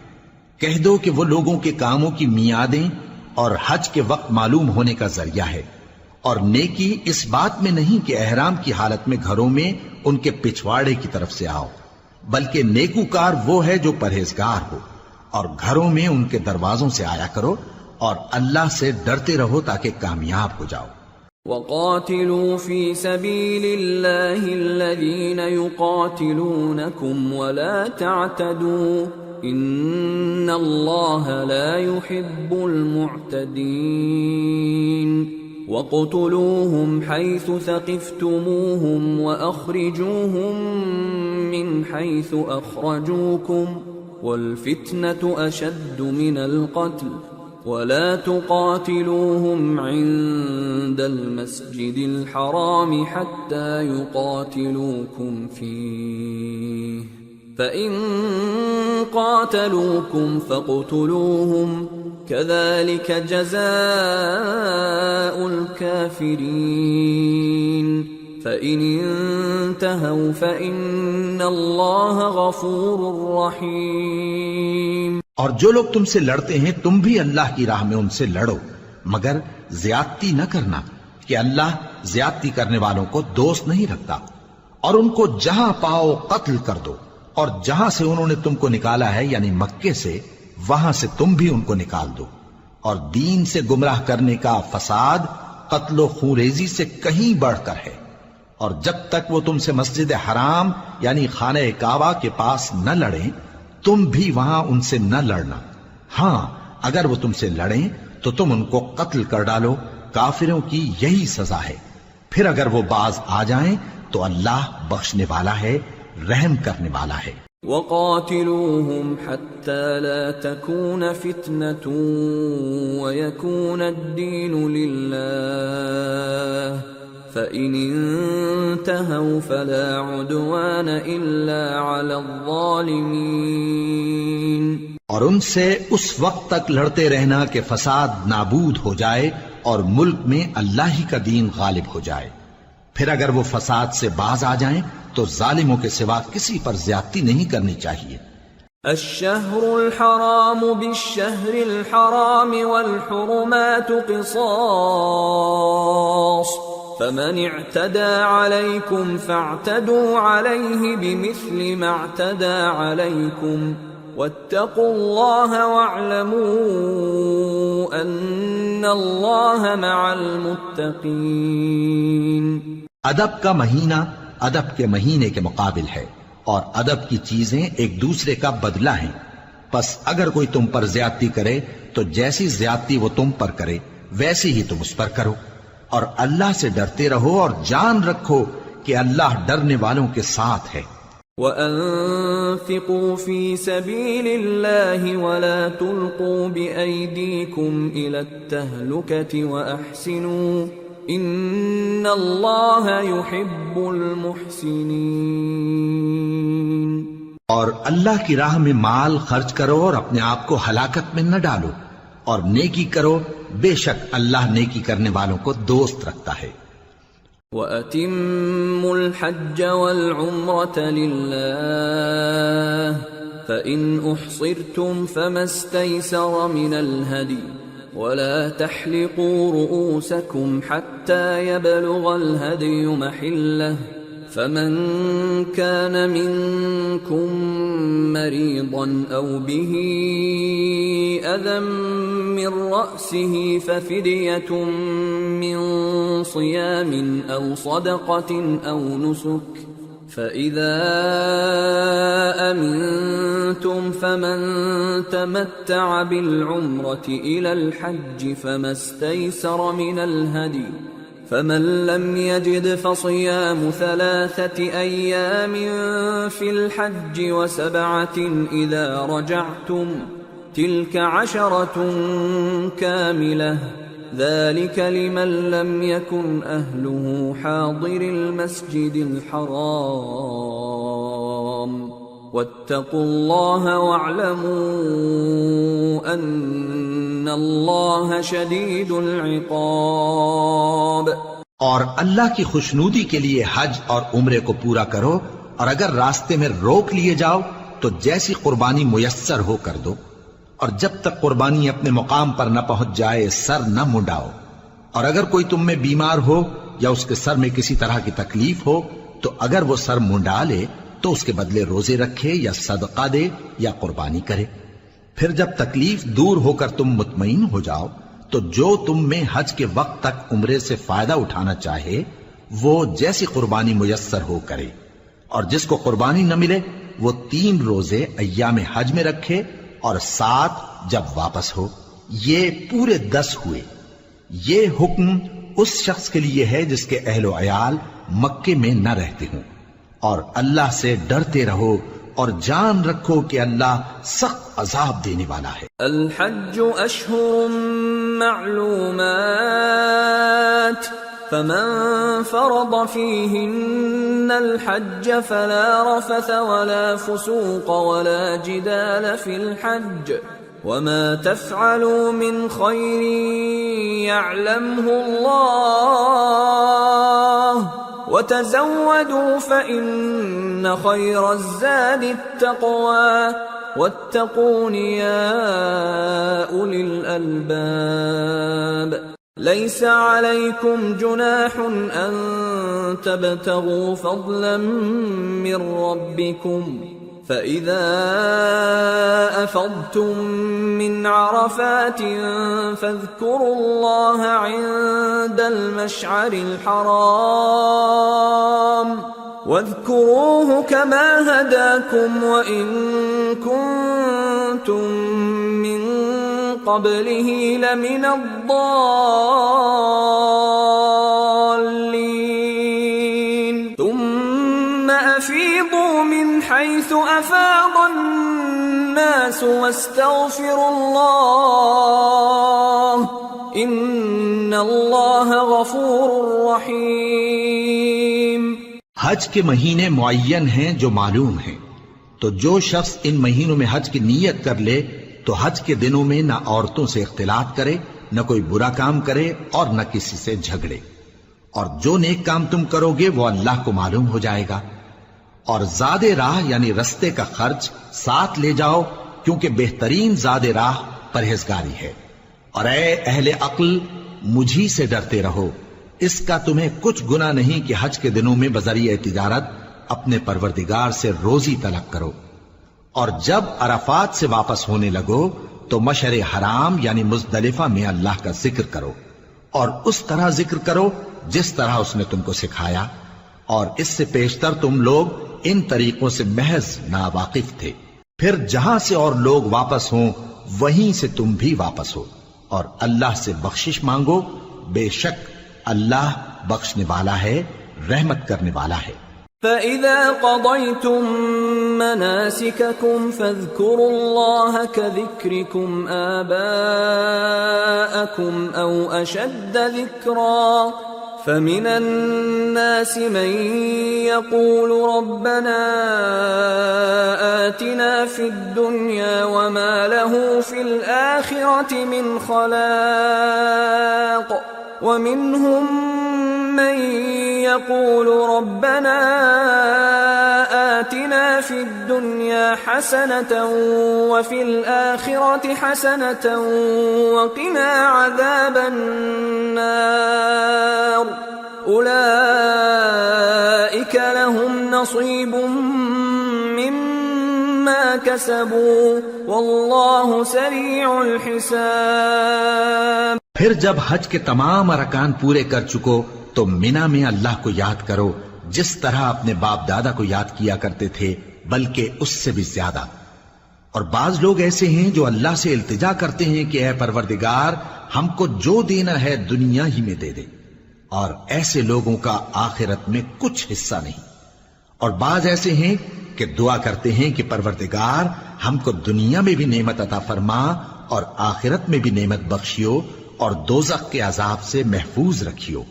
کہہ دو کہ وہ لوگوں کے کاموں کی میعادیں اور حج کے وقت معلوم ہونے کا ذریعہ ہے، اور نیکی اس بات میں نہیں کہ احرام کی حالت میں گھروں میں ان کے پچھواڑے کی طرف سے آؤ، بلکہ نیکوکار وہ ہے جو پرہیزگار ہو، اور گھروں میں ان کے دروازوں سے آیا کرو اور اللہ سے ڈرتے رہو تاکہ کامیاب ہو جاؤ۔ وَقَاتِلُوا فِي سَبِيلِ اللَّهِ الَّذِينَ يُقَاتِلُونَكُمْ وَلَا تَعْتَدُوا إِنَّ اللَّهَ لَا يُحِبُّ الْمُعْتَدِينَ وَاقْتُلُوهُمْ حَيْثُ ثَقِفْتُمُوهُمْ وَأَخْرِجُوهُمْ مِنْ حَيْثُ أَخْرَجُوكُمْ وَالْفِتْنَةُ أَشَدُّ مِنَ الْقَتْلِ وَلَا تُقَاتِلُوهُمْ عِندَ الْمَسْجِدِ الْحَرَامِ حَتَّى يُقَاتِلُوكُمْ فِيهِ فَإِن قَاتَلُوكُمْ فَاقْتُلُوهُمْ كَذَلِكَ جَزَاءُ الْكَافِرِينَ فَإِنِ انْتَهَوْا فَإِنَّ اللَّهَ غَفُورٌ رَحِيمٌ۔ اور جو لوگ تم سے لڑتے ہیں تم بھی اللہ کی راہ میں ان سے لڑو، مگر زیادتی نہ کرنا کہ اللہ زیادتی کرنے والوں کو دوست نہیں رکھتا، اور ان کو جہاں پاؤ قتل کر دو، اور جہاں سے انہوں نے تم کو نکالا ہے یعنی مکے سے وہاں سے تم بھی ان کو نکال دو، اور دین سے گمراہ کرنے کا فساد قتل و خونریزی سے کہیں بڑھ کر ہے۔ اور جب تک وہ تم سے مسجد حرام یعنی خانہ کعبہ کے پاس نہ لڑیں تم بھی وہاں ان سے نہ لڑنا، ہاں اگر وہ تم سے لڑیں تو تم ان کو قتل کر ڈالو، کافروں کی یہی سزا ہے۔ پھر اگر وہ باز آ جائیں تو اللہ بخشنے والا ہے، رحم کرنے والا ہے۔ وَقَاتِلُوهُمْ حَتَّى لَا تَكُونَ فِتْنَةٌ وَيَكُونَ الدِّينُ لِلَّهِ فَإِنِ انْتَهَوْا فَلَا عُدْوَانَ إِلَّا عَلَى الظَّالِمِينَ۔ اور ان سے اس وقت تک لڑتے رہنا کہ فساد نابود ہو جائے اور ملک میں اللہ ہی کا دین غالب ہو جائے، پھر اگر وہ فساد سے باز آ جائیں تو ظالموں کے سوا کسی پر زیادتی نہیں کرنی چاہیے۔ الشهر الحرام بالشهر الحرام والحرمات قصاص فمن اعتدى عليكم فاعتدوا عليه بمثل ما اعتدى عليكم واتقوا الله واعلموا ان الله مع المتقين۔ ادب کا مہینہ ادب کے مہینے کے مقابل ہے، اور ادب کی چیزیں ایک دوسرے کا بدلہ ہیں، پس اگر کوئی تم پر زیادتی کرے تو جیسی زیادتی وہ تم پر کرے ویسی ہی تم اس پر کرو، اور اللہ سے ڈرتے رہو اور جان رکھو کہ اللہ ڈرنے والوں کے ساتھ ہے۔ وَأَنفِقُوا فِي سَبِيلِ اللَّهِ وَلَا تُلْقُوا بِأَيْدِيكُمْ إِلَى التَّهْلُكَةِ وَأَحْسِنُوا إِنَّ اللَّهَ يُحِبُّ الْمُحْسِنِينَ۔ اور اللہ کی راہ میں مال خرچ کرو اور اپنے آپ کو ہلاکت میں نہ ڈالو، اور نیکی کرو، بے شک اللہ نیکی کرنے والوں کو دوست رکھتا ہے۔ وَأَتِمُّوا الْحَجَّ وَالْعُمْرَةَ لِلَّهِ فَإِنْ أُحْصِرْتُمْ فَمَا اسْتَيْسَرَ مِنَ الْهَدْيِ ولا تحلقوا رؤوسكم حتى يبلغ الهدي محله فمن كان منكم مريضا أو به أذى من رأسه ففدية من صيام أو صدقة أو نسك فإذا أمنتم فمن تمتع بالعمرة إلى الحج فما استيسر من الهدي فمن لم يجد فصيام 3 أيام في الحج و7 إذا رجعتم تلك 10 كاملة ذلك لمن لم يكن أهله حاضر المسجد الحرام واتقوا الله واعلموا أن الله شديد العقاب. اور اللہ کی خوشنودی کے لیے حج اور عمرے کو پورا کرو، اور اگر راستے میں روک لیے جاؤ تو جیسی قربانی میسر ہو کر دو، اور جب تک قربانی اپنے مقام پر نہ پہنچ جائے سر نہ منڈاؤ، اور اگر کوئی تم میں بیمار ہو یا اس کے سر میں کسی طرح کی تکلیف ہو تو اگر وہ سر منڈا لے تو اس کے بدلے روزے رکھے یا صدقہ دے یا قربانی کرے. پھر جب تکلیف دور ہو کر تم مطمئن ہو جاؤ تو جو تم میں حج کے وقت تک عمرے سے فائدہ اٹھانا چاہے وہ جیسی قربانی میسر ہو کرے، اور جس کو قربانی نہ ملے وہ 3 روزے ایام حج میں رکھے اور 7 جب واپس ہو. یہ پورے 10 ہوئے. یہ حکم اس شخص کے لیے ہے جس کے اہل و عیال مکے میں نہ رہتے ہوں. اور اللہ سے ڈرتے رہو اور جان رکھو کہ اللہ سخت عذاب دینے والا ہے. الحج اشہر معلومات فمن فرض فيهن الحج فلا رفث ولا فسوق ولا جدال في الحج وما تفعلوا من خير يعلمه الله وتزودوا فإن خير الزاد التقوى واتقون يا أولي الألباب. ليس عليكم جناح أن تبتغوا فضلا من ربكم فإذا أفضتم من عرفات فاذكروا الله عند المشعر الحرام واذكروه كما هداكم وإن كنتم من قبله لمن الضالين ثم أفيضوا من حيث أفاض الناس واستغفروا الله إن الله غفور رحيم. حج کے مہینے معین ہیں جو معلوم ہیں، تو جو شخص ان مہینوں میں حج کی نیت کر لے تو حج کے دنوں میں نہ عورتوں سے اختلاط کرے، نہ کوئی برا کام کرے اور نہ کسی سے جھگڑے، اور جو نیک کام تم کرو گے وہ اللہ کو معلوم ہو جائے گا. اور زاد راہ یعنی رستے کا خرچ ساتھ لے جاؤ کیونکہ بہترین زاد راہ پرہیزگاری ہے. اور اے اہل عقل مجھی سے ڈرتے رہو، اس کا تمہیں کچھ گناہ نہیں کہ حج کے دنوں میں بذریعہ تجارت اپنے پروردگار سے روزی طلب کرو. اور جب عرفات سے واپس ہونے لگو تو مشعر حرام یعنی مزدلفہ میں اللہ کا ذکر کرو، اور اس طرح ذکر کرو جس طرح اس نے تم کو سکھایا، اور اس سے پیشتر تم لوگ ان طریقوں سے محض ناواقف تھے. پھر جہاں سے اور لوگ واپس ہوں وہیں سے تم بھی واپس ہو، اور اللہ سے بخشش مانگو، بے شک اللہ بخشنے والا ہے، رحمت کرنے والا ہے. فَإِذَا قَضَيْتُم مَّنَاسِكَكُمْ فَاذْكُرُوا اللَّهَ كَذِكْرِكُمْ آبَاءَكُمْ أَوْ أَشَدَّ ذِكْرًا فَمِنَ النَّاسِ مَن يَقُولُ رَبَّنَا آتِنَا فِي الدُّنْيَا وَمَا لَهُ فِي الْآخِرَةِ مِنْ خَلَاقٍ وَمِنْهُم من يقول ربنا آتنا في الدنيا حسنة وفي الآخرة حسنة وقنا عذاب النار أولئك لهم نصيب مما كسبوا والله سريع الحساب۔ پھر جب حج کے تمام ارکان پورے کر چکو تو مینا میں اللہ کو یاد کرو جس طرح اپنے باپ دادا کو یاد کیا کرتے تھے، بلکہ اس سے بھی زیادہ۔ اور بعض لوگ ایسے ہیں جو اللہ سے التجا کرتے ہیں کہ اے پروردگار ہم کو جو دینا ہے دنیا ہی میں دے دے، اور ایسے لوگوں کا آخرت میں کچھ حصہ نہیں۔ اور بعض ایسے ہیں کہ دعا کرتے ہیں کہ پروردگار ہم کو دنیا میں بھی نعمت عطا فرما اور آخرت میں بھی نعمت بخشیو اور دوزخ کے عذاب سے محفوظ رکھیو۔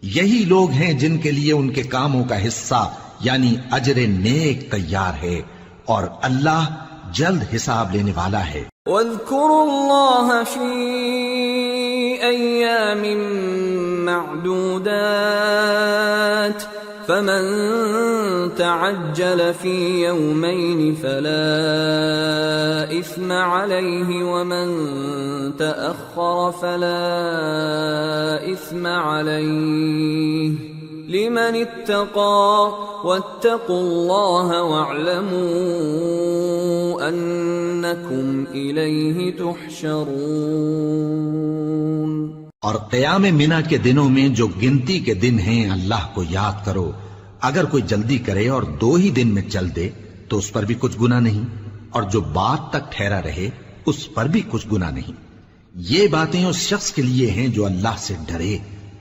یہی لوگ ہیں جن کے لیے ان کے کاموں کا حصہ یعنی اجر نیک تیار ہے، اور اللہ جلد حساب لینے والا ہے۔ واذكروا الله في أيام معدودات فمن تعجل في يومين فلا إثم عليه ومن تأخر فلا إثم عليه لمن اتقى واتقوا الله واعلموا أنكم إليه تحشرون۔ اور قیام منا کے دنوں میں جو گنتی کے دن ہیں اللہ کو یاد کرو۔ اگر کوئی جلدی کرے اور 2 ہی دن میں چل دے تو اس پر بھی کچھ گناہ نہیں، اور جو بات تک ٹھہرا رہے اس پر بھی کچھ گناہ نہیں۔ یہ باتیں اس شخص کے لیے ہیں جو اللہ سے ڈرے،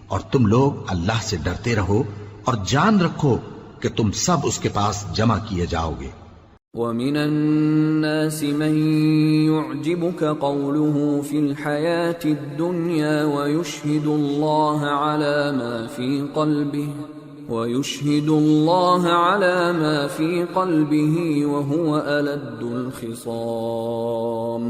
اور تم لوگ اللہ سے ڈرتے رہو اور جان رکھو کہ تم سب اس کے پاس جمع کیے جاؤ گے۔ وَمِنَ النَّاسِ مَن يُعْجِبُكَ قَوْلُهُ فِي الْحَيَاةِ الدُّنْيَا وَيُشْهِدُ اللَّهَ عَلَى مَا فِي قَلْبِهِ وَهُوَ أَلَدُّ الْخِصَامِ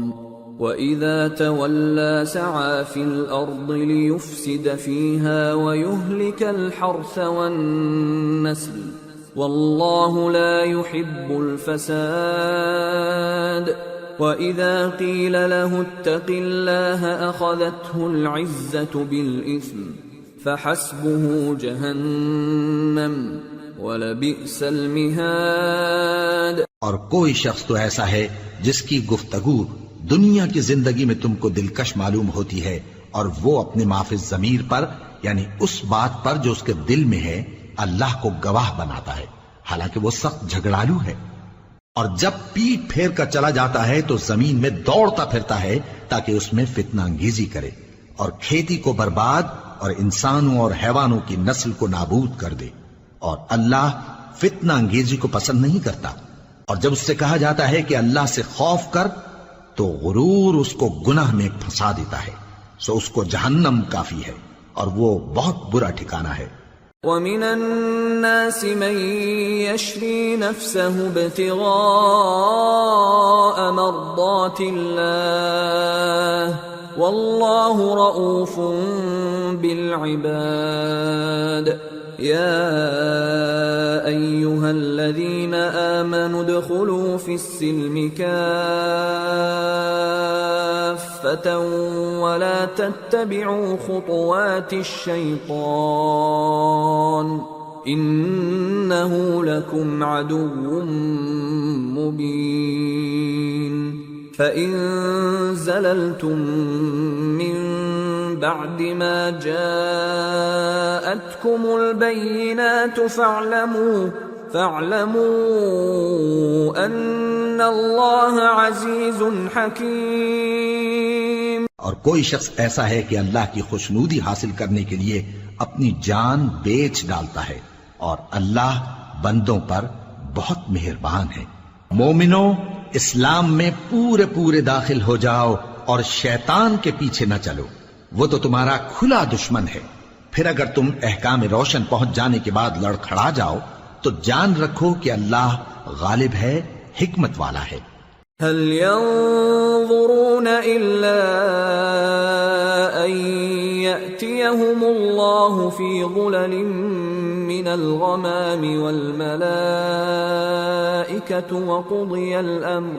وَإِذَا تَوَلَّى سَعَى فِي الْأَرْضِ لِيُفْسِدَ فِيهَا وَيُهْلِكَ الْحَرْثَ وَالنَّسْلَ وَاللَّهُ لَا يُحِبُّ الْفَسَادَ وَإِذَا قِيلَ لَهُ اتَّقِ اللَّهَ أَخَذَتْهُ الْعِزَّةُ بِالْإِثْمِ فَحَسْبُهُ جَهَنَّمُ وَلَبِئْسَ الْمِهَادُ۔ اور کوئی شخص تو ایسا ہے جس کی گفتگو دنیا کی زندگی میں تم کو دلکش معلوم ہوتی ہے، اور وہ اپنے معافی ضمیر پر یعنی اس بات پر جو اس کے دل میں ہے اللہ کو گواہ بناتا ہے، حالانکہ وہ سخت جھگڑالو ہے۔ اور جب پیٹ پھیر کر چلا جاتا ہے تو زمین میں دوڑتا پھرتا ہے تاکہ اس میں فتنہ انگیزی کرے اور کھیتی کو برباد اور انسانوں اور حیوانوں کی نسل کو نابود کر دے، اور اللہ فتنہ انگیزی کو پسند نہیں کرتا۔ اور جب اس سے کہا جاتا ہے کہ اللہ سے خوف کر تو غرور اس کو گناہ میں پھنسا دیتا ہے، سو اس کو جہنم کافی ہے اور وہ بہت برا ٹھکانہ ہے۔ وَمِنَ النَّاسِ مَن يَشْرِي نَفْسَهُ ابْتِغَاءَ مَرْضَاتِ اللَّهِ وَاللَّهُ رَءُوفٌ بِالْعِبَادِ يَا أَيُّهَا الَّذِينَ آمَنُوا ادْخُلُوا فِي السِّلْمِ كَافَّةً وَلَا تَتَّبِعُوا خُطُوَاتِ الشَّيْطَانِ إِنَّهُ لَكُمْ عَدُوٌّ مُّبِينٌ فَإِن زَلَلْتُم مِّن بَعْدِ مَا جَاءَتْكُمُ الْبَيِّنَاتُ فَاعْلَمُوا أَنَّ اللَّهَ عَزِيزٌ حَكِيمٌ۔ اور کوئی شخص ایسا ہے کہ اللہ کی خوشنودی حاصل کرنے کے لیے اپنی جان بیچ ڈالتا ہے، اور اللہ بندوں پر بہت مہربان ہے۔ مومنو، اسلام میں پورے پورے داخل ہو جاؤ اور شیطان کے پیچھے نہ چلو، وہ تو تمہارا کھلا دشمن ہے۔ پھر اگر تم احکام روشن پہنچ جانے کے بعد لڑکھڑا جاؤ تو جان رکھو کہ اللہ غالب ہے، حکمت والا ہے۔ هل ينظرون إلا أن يأتيهم الله في ظلل من الغمام والملائكة وقضي الأمر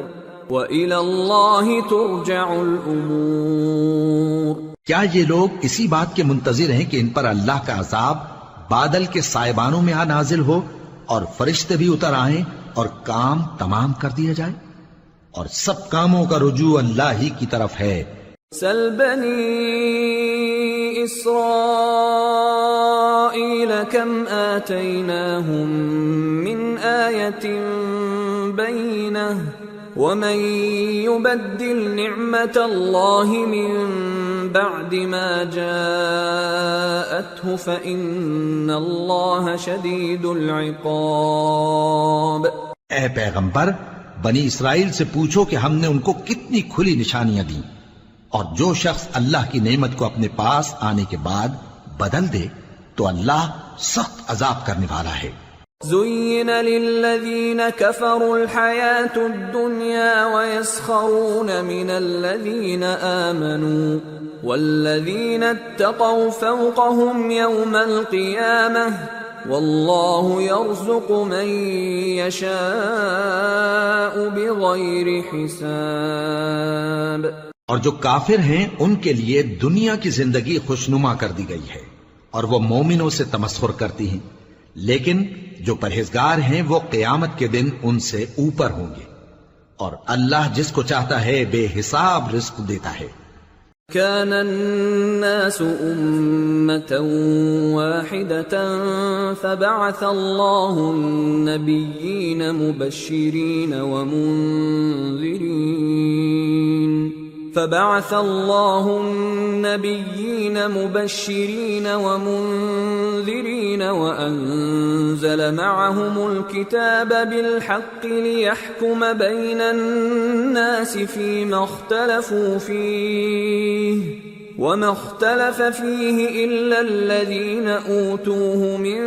وإلى الله ترجع الأمور۔ کیا یہ لوگ اسی بات کے منتظر ہیں کہ ان پر اللہ کا عذاب بادل کے سائبانوں میں نازل ہو اور فرشتے بھی اتر آئیں اور کام تمام کر دیا جائے؟ اور سب کاموں کا رجوع اللہ ہی کی طرف ہے۔ سل بنی اسرائیل کم آتیناہم من آیت بینہ ومن يبدل نعمت اللہ من بعد ما جاءته فإن اللہ شدید العقاب۔ اے پیغمبر، بنی اسرائیل سے پوچھو کہ ہم نے ان کو کتنی کھلی نشانیاں دیں، اور جو شخص اللہ کی نعمت کو اپنے پاس آنے کے بعد بدل دے تو اللہ سخت عذاب کرنے والا ہے۔ زين للذين كفروا الحياة الدنيا ويسخرون من الذين آمنوا والذين اتقوا فوقهم يوم القيامة والله يرزق من يشاء بغير حساب۔ اور جو کافر ہیں ان کے لیے دنیا کی زندگی خوشنما کر دی گئی ہے اور وہ مومنوں سے تمسخر کرتی ہیں، لیکن جو پرہیزگار ہیں وہ قیامت کے دن ان سے اوپر ہوں گے، اور اللہ جس کو چاہتا ہے بے حساب رزق دیتا ہے۔ كان الناس أمة واحدة فبعث الله النبيين مبشرين ومنذرين وأنزل معهم الكتاب بالحق ليحكم بين الناس فيما اختلفوا فيه وما اختلف فيه إلا الذين أوتوه من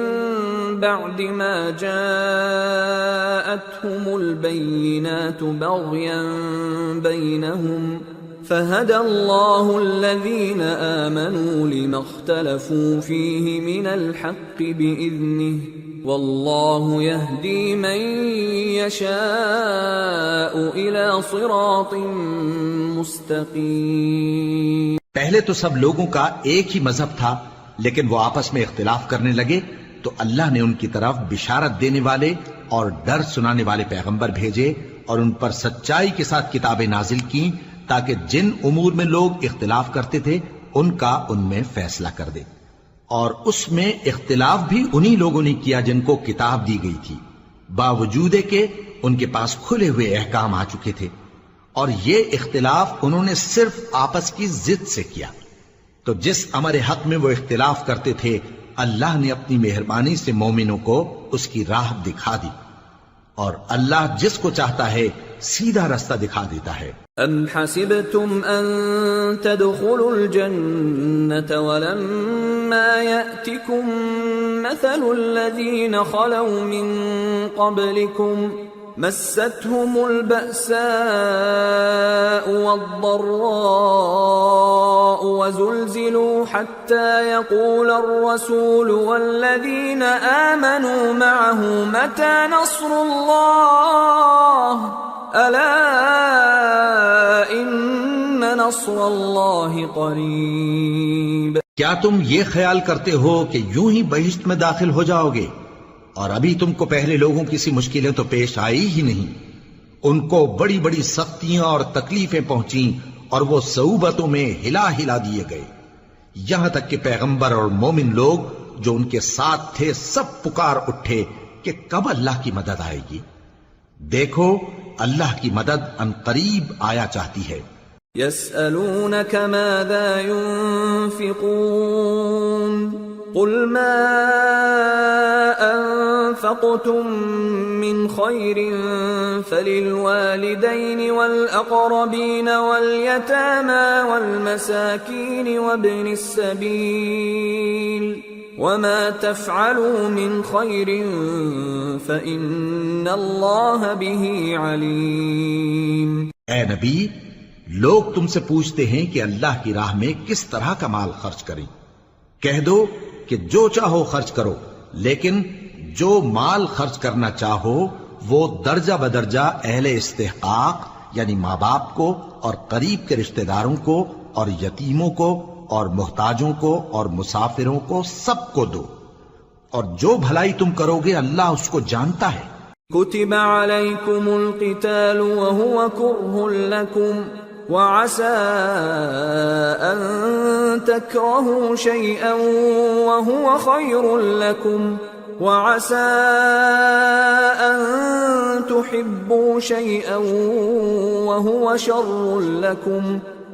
بعد ما جاءتهم البينات بغيا بينهم فهدى الله الذين آمنوا لما اختلفوا فيه من الحق بإذنه والله يهدي من يشاء إلى صراط مستقيم۔ پہلے تو سب لوگوں کا ایک ہی مذہب تھا، لیکن وہ آپس میں اختلاف کرنے لگے تو اللہ نے ان کی طرف بشارت دینے والے اور ڈر سنانے والے پیغمبر بھیجے اور ان پر سچائی کے ساتھ کتابیں نازل کی تاکہ جن امور میں لوگ اختلاف کرتے تھے ان کا ان میں فیصلہ کر دے، اور اس میں اختلاف بھی انہی لوگوں نے کیا جن کو کتاب دی گئی تھی، باوجود کہ ان کے پاس کھلے ہوئے احکام آ چکے تھے، اور یہ اختلاف انہوں نے صرف آپس کی ضد سے کیا۔ تو جس امر حق میں وہ اختلاف کرتے تھے اللہ نے اپنی مہربانی سے مومنوں کو اس کی راہ دکھا دی، اور اللہ جس کو چاہتا ہے سیدھا راستہ دکھا دیتا ہے۔ ام حسبتم ان تدخلوا الجنة ولما يأتكم مثل الذين خلوا من قبلكم مستهم البأساء والضراء وزلزلوا حتى يقول الرسول والذين آمنوا معه متى نصر الله ألا إن نصر الله قريب۔ کیا تم یہ خیال کرتے ہو کہ یوں ہی بہشت میں داخل ہو جاؤ گے، اور ابھی تم کو پہلے لوگوں کی سی مشکلیں تو پیش آئی ہی نہیں؟ ان کو بڑی بڑی سختیاں اور تکلیفیں پہنچیں اور وہ صعوبتوں میں ہلا ہلا دیے گئے، یہاں تک کہ پیغمبر اور مومن لوگ جو ان کے ساتھ تھے سب پکار اٹھے کہ کب اللہ کی مدد آئے گی۔ دیکھو اللہ کی مدد ان قریب آیا چاہتی ہے۔ يسألونك ماذا ينفقون قل ما أنفقتم من خير فللوالدين والأقربين واليتامى والمساكين وابن السبيل وما تفعلوا من خير فإن الله به عليم۔ اے نبی، لوگ تم سے پوچھتے ہیں کہ اللہ کی راہ میں کس طرح کا مال خرچ کریں، کہہ دو کہ جو چاہو خرچ کرو، لیکن جو مال خرچ کرنا چاہو وہ درجہ بدرجہ اہل استحقاق یعنی ماں باپ کو اور قریب کے رشتہ داروں کو اور یتیموں کو اور محتاجوں کو اور مسافروں کو سب کو دو، اور جو بھلائی تم کرو گے اللہ اس کو جانتا ہے۔ كتب عليكم القتال وهو كره لكم وعسى أن تكرهوا شيئا وهو خير لكم وعسى أن تحبوا شيئا وهو شر لكم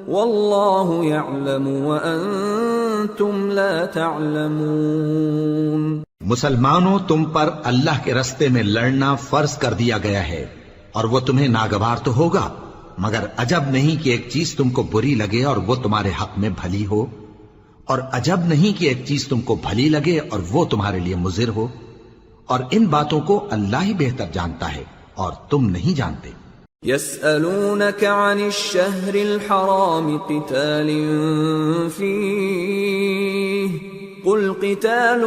والله يعلم وأنتم لا تعلمون۔ مسلمانوں، تم پر اللہ کے رستے میں لڑنا فرض کر دیا گیا ہے، اور وہ تمہیں ناگوار تو ہوگا، مگر عجب نہیں کہ ایک چیز تم کو بری لگے اور وہ تمہارے حق میں بھلی ہو، اور عجب نہیں کہ ایک چیز تم کو بھلی لگے اور وہ تمہارے لیے مضر ہو، اور ان باتوں کو اللہ ہی بہتر جانتا ہے اور تم نہیں جانتے۔ يسألونك عن الشهر الحرام قتال فيه قل قتال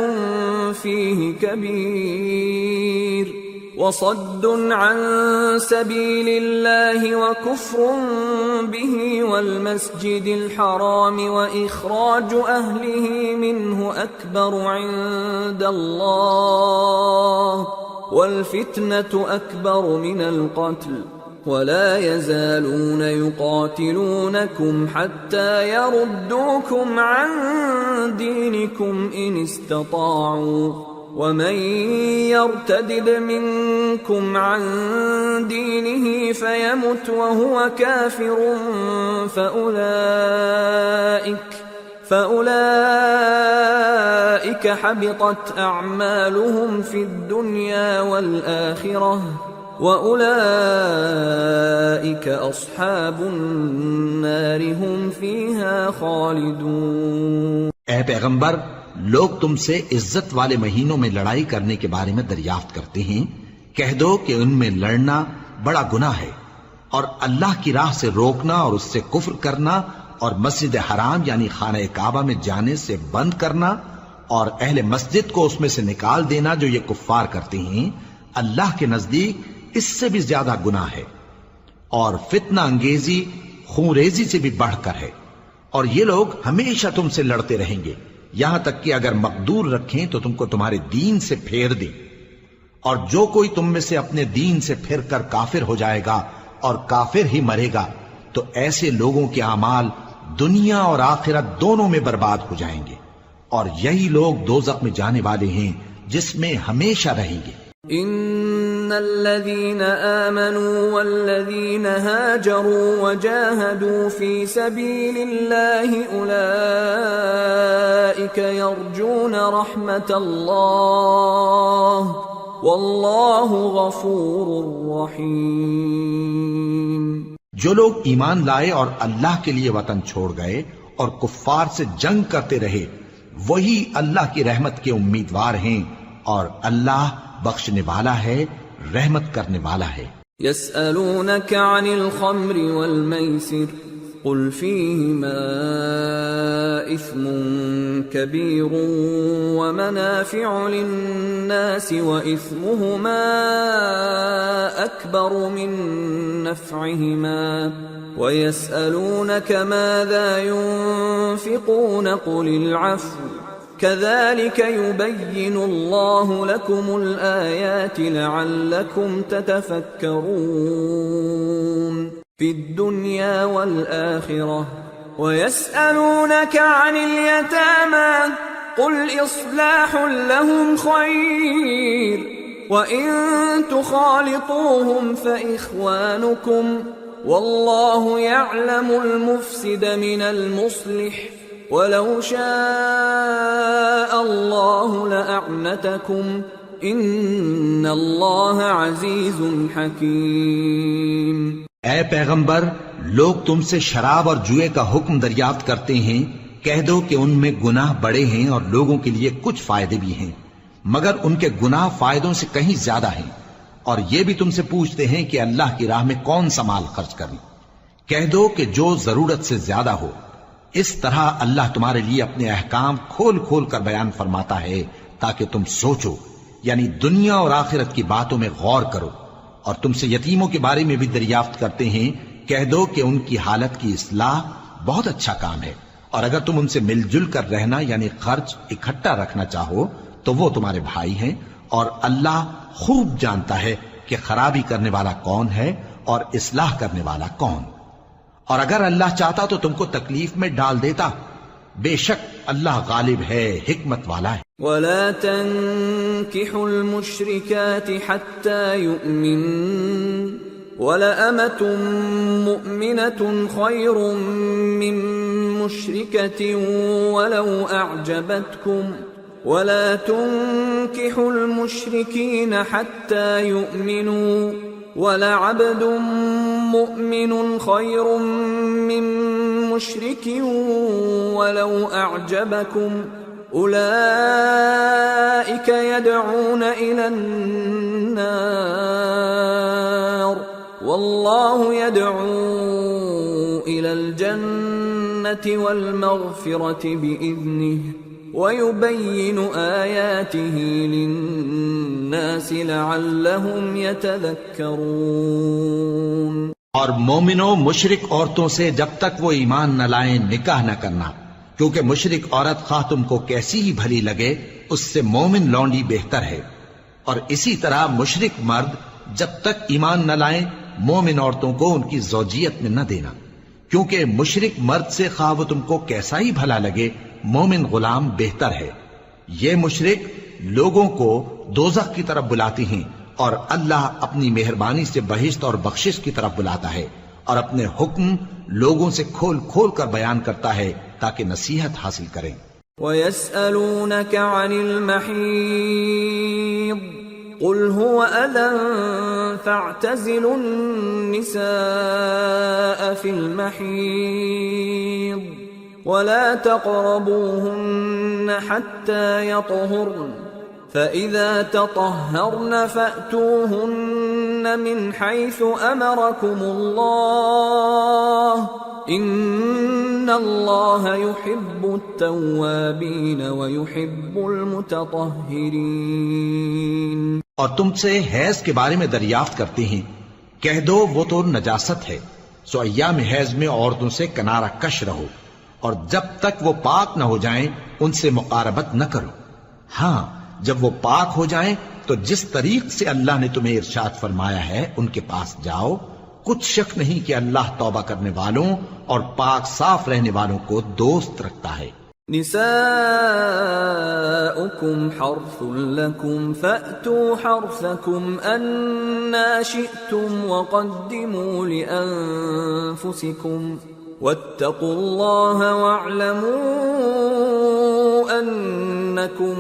فيه كبير وصد عن سبيل الله وكفر به والمسجد الحرام وإخراج أهله منه أكبر عند الله والفتنة أكبر من القتل ولا يزالون يقاتلونكم حتى يردوكم عن دينكم إن استطاعوا ومن يرتدد منكم عن دينه فيمت وهو كافر فأولئك حبطت أعمالهم في الدنيا والآخرة وَأُولَئِكَ أَصْحَابُ النَّارِ هُمْ فِيهَا خَالِدُونَ۔ اے پیغمبر، لوگ تم سے عزت والے مہینوں میں لڑائی کرنے کے بارے میں دریافت کرتے ہیں، کہہ دو کہ ان میں لڑنا بڑا گناہ ہے، اور اللہ کی راہ سے روکنا اور اس سے کفر کرنا اور مسجد حرام یعنی خانہ کعبہ میں جانے سے بند کرنا اور اہل مسجد کو اس میں سے نکال دینا جو یہ کفار کرتے ہیں، اللہ کے نزدیک اس سے بھی زیادہ گناہ ہے، اور فتنہ انگیزی خونریزی سے بھی بڑھ کر ہے، اور یہ لوگ ہمیشہ تم سے لڑتے رہیں گے یہاں تک کہ اگر مقدور رکھیں تو تم کو تمہارے دین سے پھیر دیں، اور جو کوئی تم میں سے اپنے دین سے پھر کر کافر ہو جائے گا اور کافر ہی مرے گا تو ایسے لوگوں کے اعمال دنیا اور آخرت دونوں میں برباد ہو جائیں گے، اور یہی لوگ دوزخ میں جانے والے ہیں جس میں ہمیشہ رہیں گے۔ ان الذين آمنوا والذين هاجروا وجاهدوا في سبيل الله اولئك يرجون رحمة الله والله غفور رحيم۔ جو لوگ ایمان لائے اور اللہ کے لیے وطن چھوڑ گئے اور کفار سے جنگ کرتے رہے وہی اللہ کی رحمت کے امیدوار ہیں، اور اللہ بخشنے والا ہے، رحمت کرنے والا ہے۔ يسألونك عن الخمر والميسر قل فيهما إثم كبير ومنافع للناس وإثمهما أكبر من نفعهما ويسألونك ماذا ينفقون قل العفو كذلك يبين الله لكم الآيات لعلكم تتفكرون في الدنيا والآخرة ويسألونك عن اليتامى قل إصلاح لهم خير وإن تخالطوهم فإخوانكم والله يعلم المفسد من المصلح وَلَوْ شَاءَ اللَّهُ لَأَعْنَتَكُمْ إِنَّ اللَّهَ عَزِيزٌ حَكِيمٌ۔ اے پیغمبر، لوگ تم سے شراب اور جوئے کا حکم دریافت کرتے ہیں، کہہ دو کہ ان میں گناہ بڑے ہیں اور لوگوں کے لیے کچھ فائدے بھی ہیں، مگر ان کے گناہ فائدوں سے کہیں زیادہ ہیں، اور یہ بھی تم سے پوچھتے ہیں کہ اللہ کی راہ میں کون سا مال خرچ کریں، کہہ دو کہ جو ضرورت سے زیادہ ہو، اس طرح اللہ تمہارے لیے اپنے احکام کھول کھول کر بیان فرماتا ہے تاکہ تم سوچو، یعنی دنیا اور آخرت کی باتوں میں غور کرو۔ اور تم سے یتیموں کے بارے میں بھی دریافت کرتے ہیں، کہہ دو کہ ان کی حالت کی اصلاح بہت اچھا کام ہے، اور اگر تم ان سے مل جل کر رہنا یعنی خرچ اکٹھا رکھنا چاہو تو وہ تمہارے بھائی ہیں، اور اللہ خوب جانتا ہے کہ خرابی کرنے والا کون ہے اور اصلاح کرنے والا کون۔ اور اگر اللہ چاہتا تو تم کو تکلیف میں ڈال دیتا، بے شک اللہ غالب ہے، حکمت والا ہے۔ ولا تنكحوا المشركات حتى يؤمنن ولأمة مؤمنة خير من مشركة ولو أعجبتكم ولا تنكحوا المشركين حتى يؤمنوا ولعبد مؤمن خير من مشرك ولو أعجبكم أولئك يدعون إلى النار والله يدعو إلى الجنة والمغفرة بإذنه ويبين آياته للناس لعلهم يتذكرون۔ اور مومنوں مشرک عورتوں سے جب تک وہ ایمان نہ لائیں نکاح نہ کرنا، کیونکہ مشرک عورت خواہ تم کو کیسی ہی بھلی لگے اس سے مومن لونڈی بہتر ہے۔ اور اسی طرح مشرک مرد جب تک ایمان نہ لائیں مومن عورتوں کو ان کی زوجیت میں نہ دینا، کیونکہ مشرک مرد سے خواہ وہ تم کو کیسا ہی بھلا لگے مومن غلام بہتر ہے۔ یہ مشرک لوگوں کو دوزخ کی طرف بلاتی ہیں، اور اللہ اپنی مہربانی سے بہشت اور بخشش کی طرف بلاتا ہے، اور اپنے حکم لوگوں سے کھول کھول کر بیان کرتا ہے تاکہ نصیحت حاصل کریں۔ وَيَسْأَلُونَكَ عَنِ الْمَحِيضِ قُلْ هُوَ أَذًى فَاعْتَزِلُوا النِّسَاءَ فِي الْمَحِيضِ وَلَا تَقْرَبُوهُنَّ حَتَّى يَطْهُرْنَ فَإِذَا تَطَهَّرْنَ فَأْتُوهُنَّ مِنْ حَيْثُ أَمَرَكُمُ اللَّهُ إِنَّ اللَّهَ يُحِبُّ التَّوَّابِينَ وَيُحِبُّ الْمُتَطَهِّرِينَ۔ اور تم سے حیض کے بارے میں دریافت کرتے ہیں، کہہ دو وہ تو نجاست ہے، سو ایام حیض میں عورتوں سے کنارہ کش رہو، اور جب تک وہ پاک نہ ہو جائیں ان سے مقاربت نہ کرو۔ ہاں جب وہ پاک ہو جائیں تو جس طریق سے اللہ نے تمہیں ارشاد فرمایا ہے ان کے پاس جاؤ، کچھ شک نہیں کہ اللہ توبہ کرنے والوں اور پاک صاف رہنے والوں کو دوست رکھتا ہے۔ نساؤكم حرث لكم فأتوا حرثكم أنا شئتم وقدموا لأنفسكم واتقوا الله واعلموا أنكم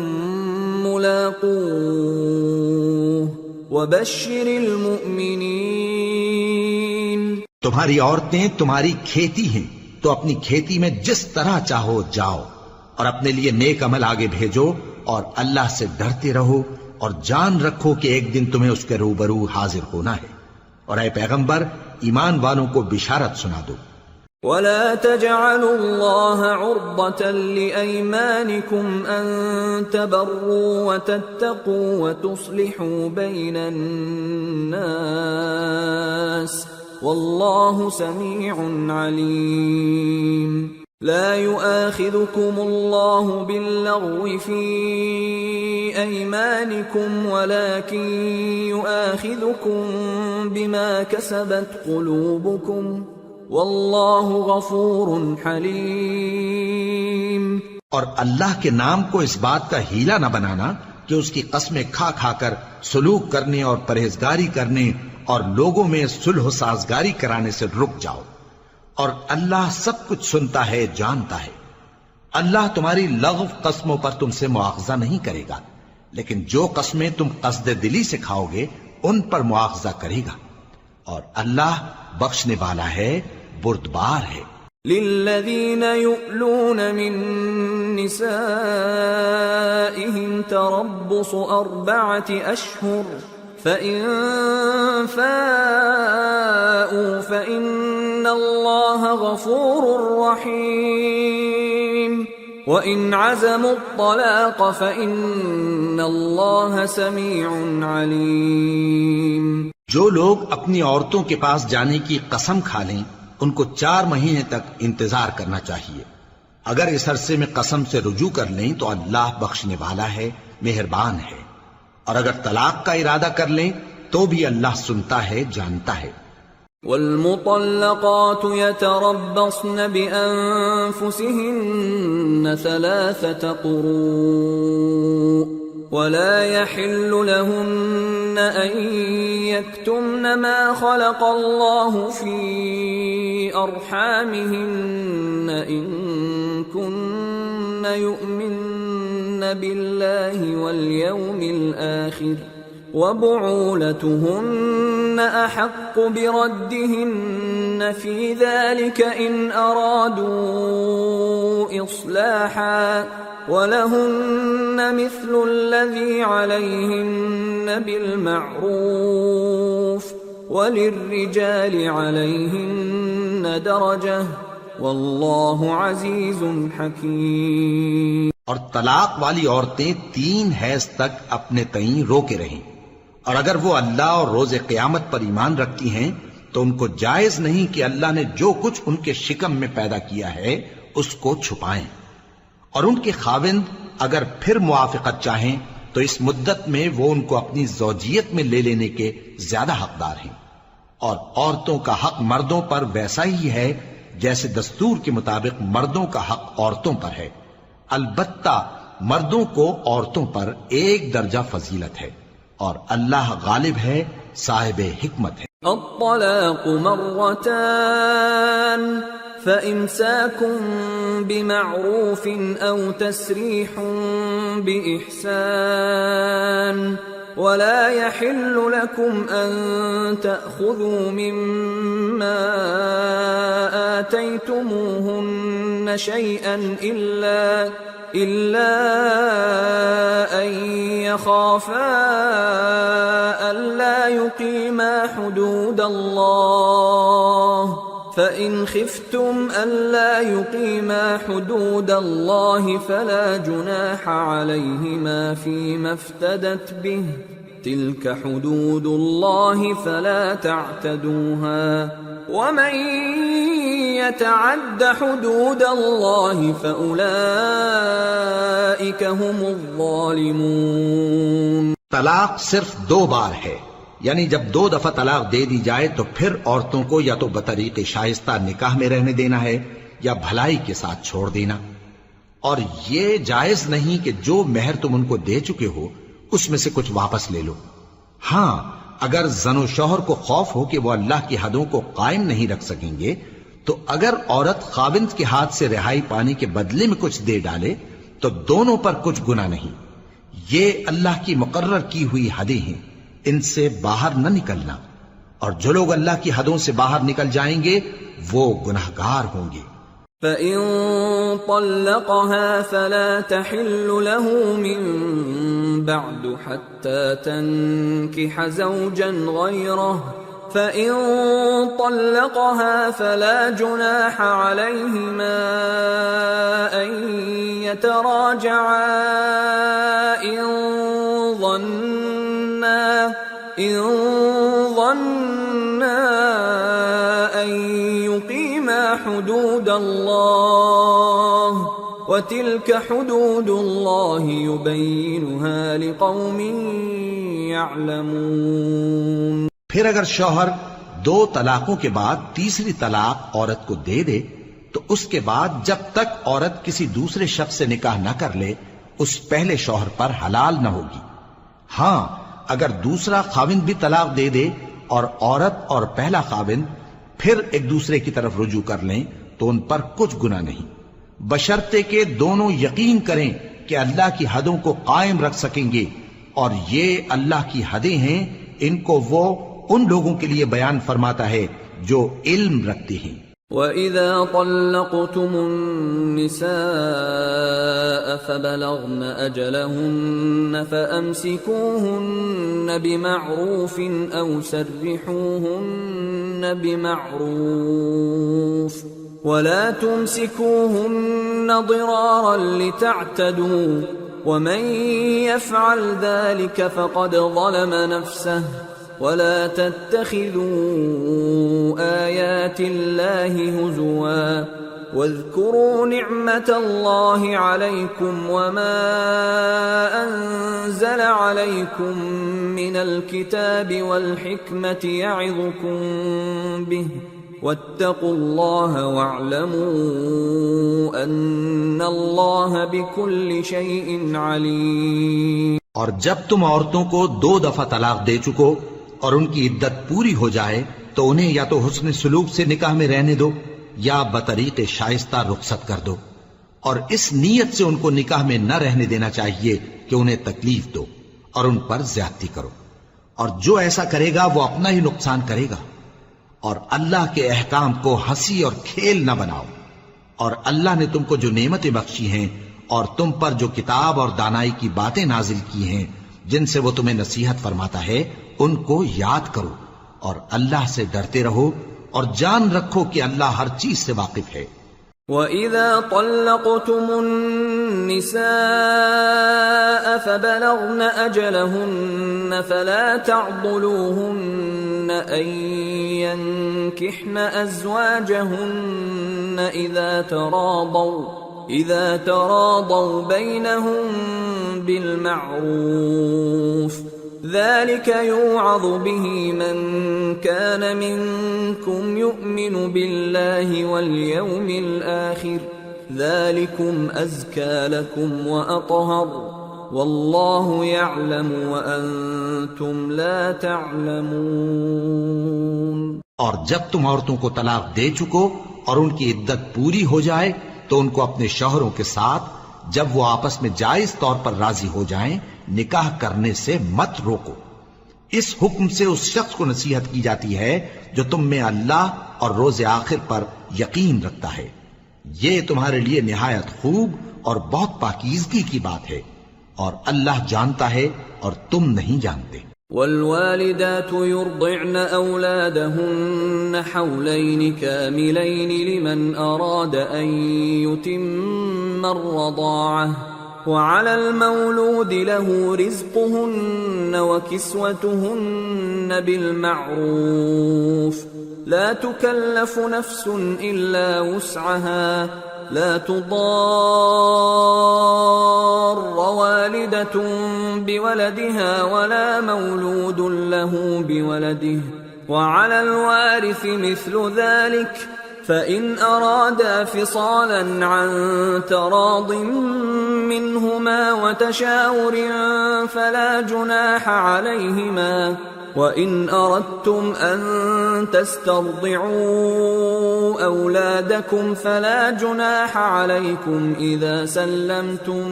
ملاقوه وبشر المؤمنين۔ تمہاری عورتیں تمہاری کھیتی ہیں تو اپنی کھیتی میں جس طرح چاہو جاؤ، اور اپنے لیے نیک عمل آگے بھیجو، اور اللہ سے ڈرتے رہو، اور جان رکھو کہ ایک دن تمہیں اس کے روبرو حاضر ہونا ہے۔ اور اے پیغمبر ایمان والوں کو بشارت سنا دو۔ وَلَا تَجْعَلُوا اللَّهَ عُرْضَةً لِأَيْمَانِكُمْ أَن تَبَرُّوا وَتَتَّقُوا وَتُصْلِحُوا بَيْنَ النَّاسِ وَاللَّهُ سَمِيعٌ عَلِيمٌ۔ لا يؤاخذكم الله باللغو في أيمانكم ولكن يؤاخذكم بما كسبت قلوبكم واللہ غفور حلیم۔ اور اللہ کے نام کو اس بات کا ہیلا نہ بنانا کہ اس کی قسمیں کھا کھا کر سلوک کرنے اور پرہیزگاری کرنے اور لوگوں میں صلح و سازگاری کرانے سے رک جاؤ، اور اللہ سب کچھ سنتا ہے، جانتا ہے۔ اللہ تمہاری لغو قسموں پر تم سے مواخذہ نہیں کرے گا، لیکن جو قسمیں تم قصد دلی سے کھاؤ گے ان پر مواخذہ کرے گا، اور اللہ بخشنے والا ہے، بردبار ہے۔ للذین یؤلون من نسائهم تربص 4 اشہر فإن فاءوا فإن إن الله غفور رحيم وإن عزموا الطلاق فإن الله سميع عليم۔ جو لوگ اپنی عورتوں کے پاس جانے کی قسم کھا لیں ان کو 4 مہینے تک انتظار کرنا چاہیے۔ اگر اس عرصے میں قسم سے رجوع کر لیں تو اللہ بخشنے والا ہے، مہربان ہے، اور اگر طلاق کا ارادہ کر لیں تو بھی اللہ سنتا ہے، جانتا ہے۔ والمطلقات يتربصن بأنفسهن 3 قروء ولا يحل لهن أن يكتمن ما خلق الله في أرحامهن إن كن يؤمن بالله واليوم الآخر وبعولتهن أحق بردهن في ذلك إن أرادوا إصلاحا ولهن مثل الذي عليهن بالمعروف وللرجال عليهن درجة والله عزيز حكيم۔ اور طلاق والی عورتیں 3 حیض تک اپنے تئیں روکے رہیں، اور اگر وہ اللہ اور روز قیامت پر ایمان رکھتی ہیں تو ان کو جائز نہیں کہ اللہ نے جو کچھ ان کے شکم میں پیدا کیا ہے اس کو چھپائیں، اور ان کے خاوند اگر پھر موافقت چاہیں تو اس مدت میں وہ ان کو اپنی زوجیت میں لے لینے کے زیادہ حقدار ہیں، اور عورتوں کا حق مردوں پر ویسا ہی ہے جیسے دستور کے مطابق مردوں کا حق عورتوں پر ہے، البتہ مردوں کو عورتوں پر 1 درجہ فضیلت ہے، اور اللہ غالب ہے، صاحب حکمت ہے۔ الطلاق مرتان فإمساك بمعروف أو تسريح بإحسان ولا يحل لكم أن تأخذوا مما آتيتموهن شيئا إلا أن يخافا ألا يقيما حدود الله فإن خفتم ألا يقيما حدود الله فلا جناح عليهما فيما افتدت به تلك حدود الله فلا تعتدوها ومن يتعد حدود الله فأولئك هم الظالمون۔ طلاق صرف 2 بار ہے، یعنی جب 2 دفعہ طلاق دے دی جائے تو پھر عورتوں کو یا تو بطریق شائستہ نکاح میں رہنے دینا ہے یا بھلائی کے ساتھ چھوڑ دینا، اور یہ جائز نہیں کہ جو مہر تم ان کو دے چکے ہو اس میں سے کچھ واپس لے لو۔ ہاں اگر زن و شوہر کو خوف ہو کہ وہ اللہ کی حدوں کو قائم نہیں رکھ سکیں گے تو اگر عورت خاوند کے ہاتھ سے رہائی پانے کے بدلے میں کچھ دے ڈالے تو دونوں پر کچھ گناہ نہیں۔ یہ اللہ کی مقرر کی ہوئی حدیں ہیں، ان سے باہر نہ نکلنا، اور جو لوگ اللہ کی حدوں سے باہر نکل جائیں گے وہ گناہگار ہوں گے۔ فَإِن طَلَّقَهَا فَلَا تَحِلُّ لَهُ مِن بَعْدُ حَتَّى تَنكِحَ زَوْجًا غَيْرَهُ فَإِن طَلَّقَهَا فَلَا جُنَاحَ عَلَيْهِمَا أَن يَتَرَاجَعَا إِن ظَنَّا أَن يُقِيمَا حُدُودَ اللَّهِ وَتِلْكَ حُدُودُ اللَّهِ يُبَيِّنُهَا لِقَوْمٍ يَعْلَمُونَ۔ پھر اگر شوہر 2 طلاقوں کے بعد تیسری طلاق عورت کو دے دے تو اس کے بعد جب تک عورت کسی دوسرے شخص سے نکاح نہ کر لے اس پہلے شوہر پر حلال نہ ہوگی۔ ہاں اگر دوسرا خاوند بھی طلاق دے دے اور عورت اور پہلا خاوند پھر ایک دوسرے کی طرف رجوع کر لیں تو ان پر کچھ گناہ نہیں، بشرطے کہ دونوں یقین کریں کہ اللہ کی حدوں کو قائم رکھ سکیں گے، اور یہ اللہ کی حدیں ہیں، ان کو وہ ان لوگوں کے لیے بیان فرماتا ہے جو علم رکھتے ہیں۔ وَإِذَا طَلَّقْتُمُ النِّسَاءَ فَبَلَغْنَ أَجَلَهُنَّ فَأَمْسِكُوهُنَّ بِمَعْرُوفٍ أَوْ سَرِّحُوهُنَّ بِمَعْرُوفٍ وَلَا تُمْسِكُوهُنَّ ضِرَارًا لِتَعْتَدُوا وَمَنْ يَفْعَلْ ذَلِكَ فَقَدْ ظَلَمَ نَفْسَهُ وَلَا تَتَّخِذُوا آيَاتِ اللَّهِ هُزُوًا وَاذْكُرُوا نِعْمَةَ اللَّهِ عَلَيْكُمْ وَمَا أَنزَلَ عَلَيْكُمْ مِنَ الْكِتَابِ وَالْحِكْمَةِ يَعِظُكُمْ بِهِ وَاتَّقُوا اللَّهَ وَاعْلَمُوا أَنَّ اللَّهَ بِكُلِّ شَيْءٍ عَلِيمٌ۔ اور جب تم عورتوں کو 2 دفعہ طلاق دے چکو اور ان کی عدت پوری ہو جائے تو انہیں یا تو حسن سلوک سے نکاح میں رہنے دو یا بطریق شائستہ رخصت کر دو، اور اس نیت سے ان کو نکاح میں نہ رہنے دینا چاہیے کہ انہیں تکلیف دو اور ان پر زیادتی کرو، اور جو ایسا کرے گا وہ اپنا ہی نقصان کرے گا۔ اور اللہ کے احکام کو ہنسی اور کھیل نہ بناؤ، اور اللہ نے تم کو جو نعمتیں بخشی ہیں اور تم پر جو کتاب اور دانائی کی باتیں نازل کی ہیں جن سے وہ تمہیں نصیحت فرماتا ہے ان کو یاد کرو، اور اللہ سے ڈرتے رہو اور جان رکھو کہ اللہ ہر چیز سے واقف ہے۔ وَإِذَا طَلَّقْتُمُ النِّسَاءَ فَبَلَغْنَ أَجَلَهُنَّ فَلَا تَعْضُلُوهُنَّ أَن يَنكِحْنَ أَزْوَاجَهُنَّ إِذَا تَرَاضَوْا بَيْنَهُم بِالْمَعْرُوفِ ذَلِكَ يُوعَظُ بِهِ مَن كَانَ مِنكُمْ يُؤْمِنُ بِاللَّهِ وَالْيَوْمِ الْآخِرِ ذَلِكُمْ أَزْكَى لَكُمْ وَأَطْهَرُ وَاللَّهُ يَعْلَمُ وَأَنْتُمْ لَا تَعْلَمُونَ۔ اور جب تم عورتوں کو طلاق دے چکو اور ان کی عدت پوری ہو جائے تو ان کو اپنے شوہروں کے ساتھ جب وہ آپس میں جائز طور پر راضی ہو جائیں نکاح کرنے سے مت روکو۔ اس حکم سے اس شخص کو نصیحت کی جاتی ہے جو تم میں اللہ اور روز آخر پر یقین رکھتا ہے، یہ تمہارے لیے نہایت خوب اور بہت پاکیزگی کی بات ہے، اور اللہ جانتا ہے اور تم نہیں جانتے۔ والوالدات يرضعن أولادهن حولين كاملين لمن أراد أن يتم الرضاعة وعلى المولود له رزقهن وكسوتهن بالمعروف لا تكلف نفس إلا وسعها لا تضار والدة بولدها ولا مولود له بولده وعلى الوارث مثل ذلك فإن أرادا فصالا عن تراض منهما وتشاور فلا جناح عليهما وَإِنْ أَرَدْتُمْ أَن تَسْتَرْضِعُوا أَوْلَادَكُمْ فَلَا جُنَاحَ عَلَيْكُمْ إِذَا سَلَّمْتُم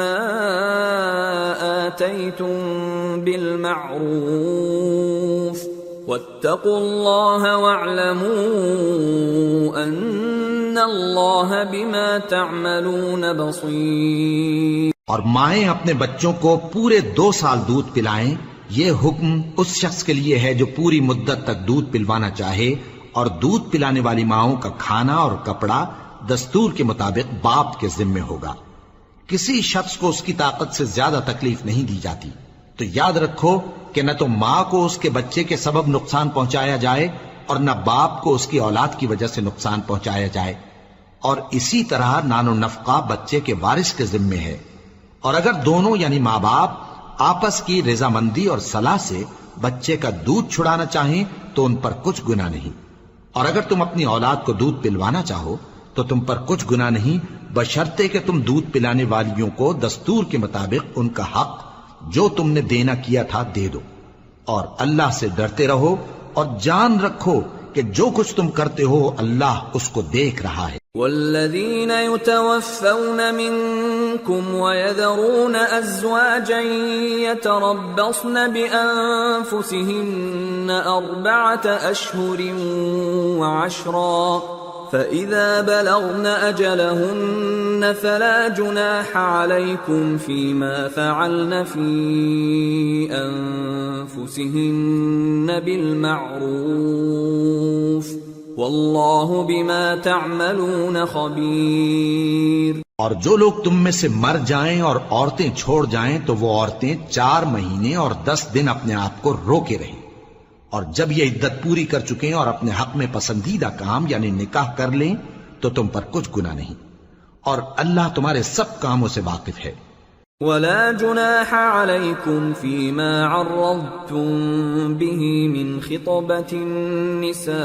مَّا آتَيْتُم بِالْمَعْرُوفِ وَاتَّقُوا اللَّهَ وَاعْلَمُوا أَنَّ اللَّهَ بِمَا تَعْمَلُونَ بَصِيرٌ۔ اور مائیں اپنے بچوں کو پورے 2 سال دودھ پلائیں، یہ حکم اس شخص کے لیے ہے جو پوری مدت تک دودھ پلوانا چاہے، اور دودھ پلانے والی ماؤں کا کھانا اور کپڑا دستور کے مطابق باپ کے ذمے ہوگا۔ کسی شخص کو اس کی طاقت سے زیادہ تکلیف نہیں دی جاتی، تو یاد رکھو کہ نہ تو ماں کو اس کے بچے کے سبب نقصان پہنچایا جائے اور نہ باپ کو اس کی اولاد کی وجہ سے نقصان پہنچایا جائے، اور اسی طرح نان و نفقہ بچے کے وارث کے ذمے ہے، اور اگر دونوں یعنی ماں باپ آپس کی رضامندی اور صلاح سے بچے کا دودھ چھڑانا چاہیں تو ان پر کچھ گناہ نہیں، اور اگر تم اپنی اولاد کو دودھ پلوانا چاہو تو تم پر کچھ گناہ نہیں، بشرطے کہ تم دودھ پلانے والیوں کو دستور کے مطابق ان کا حق جو تم نے دینا کیا تھا دے دو، اور اللہ سے ڈرتے رہو اور جان رکھو کہ جو کچھ تم کرتے ہو اللہ اس کو دیکھ رہا ہے۔ والذین یتوفون منکم ویذرون ازواجا یتربصن بانفسهن 4 اشہر وعشرا فإذا بلغن أجلهن فلا جناح عليكم فيما فعلن في أنفسهن بالمعروف والله بما تعملون خبير۔ اور جو لوگ تم میں سے مر جائیں اور عورتیں چھوڑ جائیں تو وہ عورتیں 4 مہینے اور 10 دن اپنے آپ کو روکے رہیں، اور جب یہ عدت پوری کر چکیں اور اپنے حق میں پسندیدہ کام یعنی نکاح کر لیں تو تم پر کچھ گناہ نہیں، اور اللہ تمہارے سب کاموں سے واقف ہے۔ ولا جناح عليكم فيما عرضتم به من خطبة النساء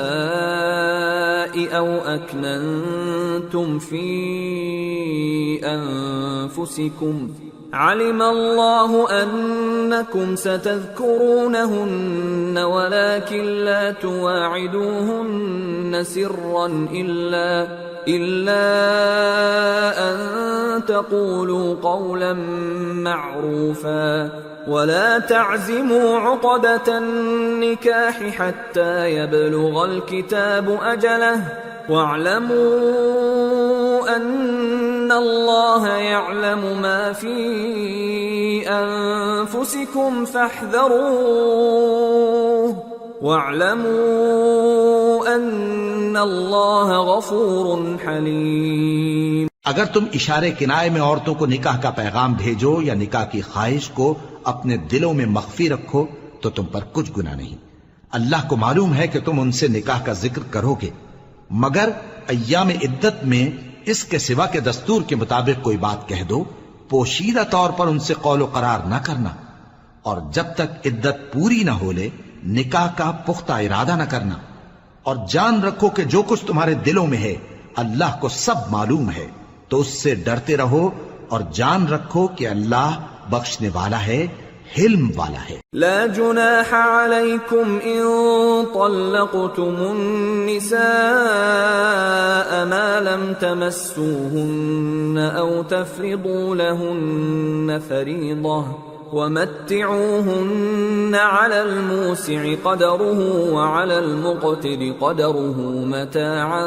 أو أكننتم في أنفسكم علم الله أنكم ستذكرونهن ولكن لا تواعدوهن سرا إلا أن تقولوا قولا معروفا ولا تعزموا عقدة النكاح حتى يبلغ الكتاب أجله واعلموا أن الله يعلم ما في أنفسكم فاحذروه واعلموا أن الله غفور حليم۔ اگر تم اشارے کنائے میں عورتوں کو نکاح کا پیغام بھیجو یا نکاح کی خواہش کو اپنے دلوں میں مخفی رکھو تو تم پر کچھ گناہ نہیں۔ اللہ کو معلوم ہے کہ تم ان سے نکاح کا ذکر کرو گے، مگر ایام عدت میں اس کے سوا کے دستور کے مطابق کوئی بات کہہ دو، پوشیدہ طور پر ان سے قول و قرار نہ کرنا، اور جب تک عدت پوری نہ ہو لے نکاح کا پختہ ارادہ نہ کرنا، اور جان رکھو کہ جو کچھ تمہارے دلوں میں ہے اللہ کو سب معلوم ہے، تو اس سے ڈرتے رہو اور جان رکھو کہ اللہ بخشنے والا ہے، حلم والا ہے۔ لا جناح عليكم إن طلقتم النساء ما لم تمسوهن أو تفرضوا لهن فريضة ومتعوهن على الموسع قدره وعلى المقتر قدره متاعا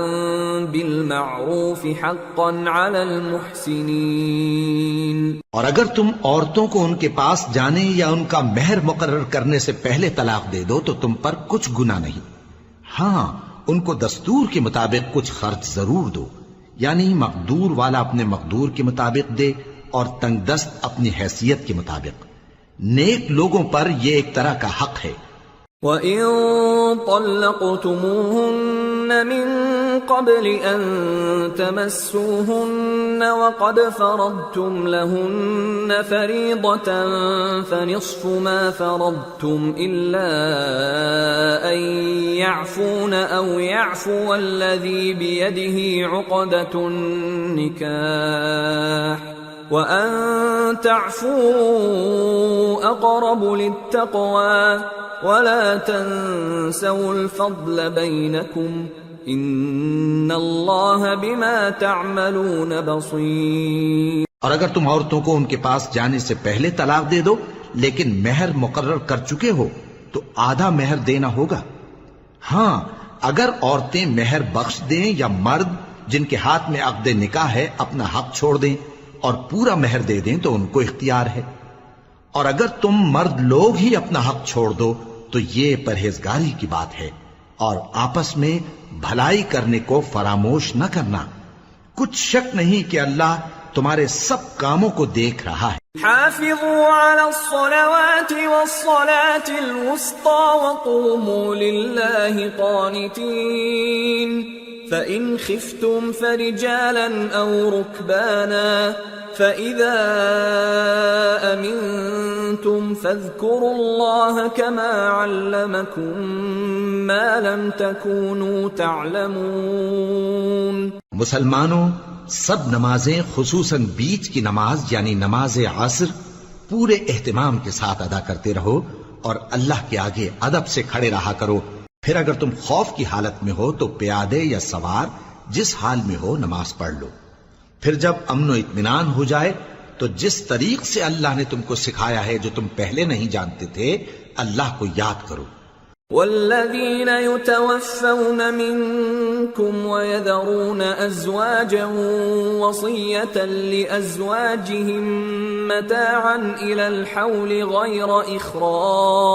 بالمعروف حقا على المحسنين۔ اور اگر تم عورتوں کو ان کے پاس جانے یا ان کا مہر مقرر کرنے سے پہلے طلاق دے دو تو تم پر کچھ گناہ نہیں، ہاں ان کو دستور کے مطابق کچھ خرچ ضرور دو، یعنی مقدور والا اپنے مقدور کے مطابق دے اور تنگ دست اپنی حیثیت کے مطابق۔ نیک لوگوں پر یہ ایک طرح کا حق ہے۔ وَإِن طَلَّقْتُمُوهُنَّ مِن قَبْلِ أَن تَمَسُّوهُنَّ وَقَدْ فَرَضْتُمْ لَهُنَّ فَرِيضَةً فَنِصْفُ مَا فَرَضْتُمْ إِلَّا أَن يَعْفُونَ أَوْ يَعْفُوَ الَّذِي بِيَدِهِ عُقْدَةُ النِّكَاحِ وَأَن تَعْفُوا أَقْرَبُ لِلتَّقْوَى وَلَا تَنسَوُا الْفَضْلَ بَيْنَكُمْ إِنَّ اللَّهَ بِمَا تَعْمَلُونَ بَصِيرٌ۔ اور اگر تم عورتوں کو ان کے پاس جانے سے پہلے طلاق دے دو لیکن مہر مقرر کر چکے ہو تو آدھا مہر دینا ہوگا۔ ہاں اگر عورتیں مہر بخش دیں یا مرد جن کے ہاتھ میں عقد نکاح ہے اپنا حق چھوڑ دیں اور پورا مہر دے دیں تو ان کو اختیار ہے، اور اگر تم مرد لوگ ہی اپنا حق چھوڑ دو تو یہ پرہیزگاری کی بات ہے، اور آپس میں بھلائی کرنے کو فراموش نہ کرنا، کچھ شک نہیں کہ اللہ تمہارے سب کاموں کو دیکھ رہا ہے۔ حافظوا على الصلوات والصلاة الوسطى وقوموا لله قانتين فإن خفتم فرجالا أو ركبانا فإذا أمنتم فاذكروا الله كما علمكم ما لم تكونوا تعلمون۔ مسلمانوں، سب نمازیں خصوصاً بیچ کی نماز یعنی نماز عصر پورے اہتمام کے ساتھ ادا کرتے رہو اور اللہ کے آگے ادب سے کھڑے رہا کرو۔ پھر اگر تم خوف کی حالت میں ہو تو پیادے یا سوار جس حال میں ہو نماز پڑھ لو۔ پھر جب امن و اطمینان ہو جائے تو جس طریق سے اللہ نے تم کو سکھایا ہے جو تم پہلے نہیں جانتے تھے اللہ کو یاد کرو۔ والذين يتوفون منكم ويذرون أزواجا وصية لأزواجهم متاعا إلى الحول غير إخراج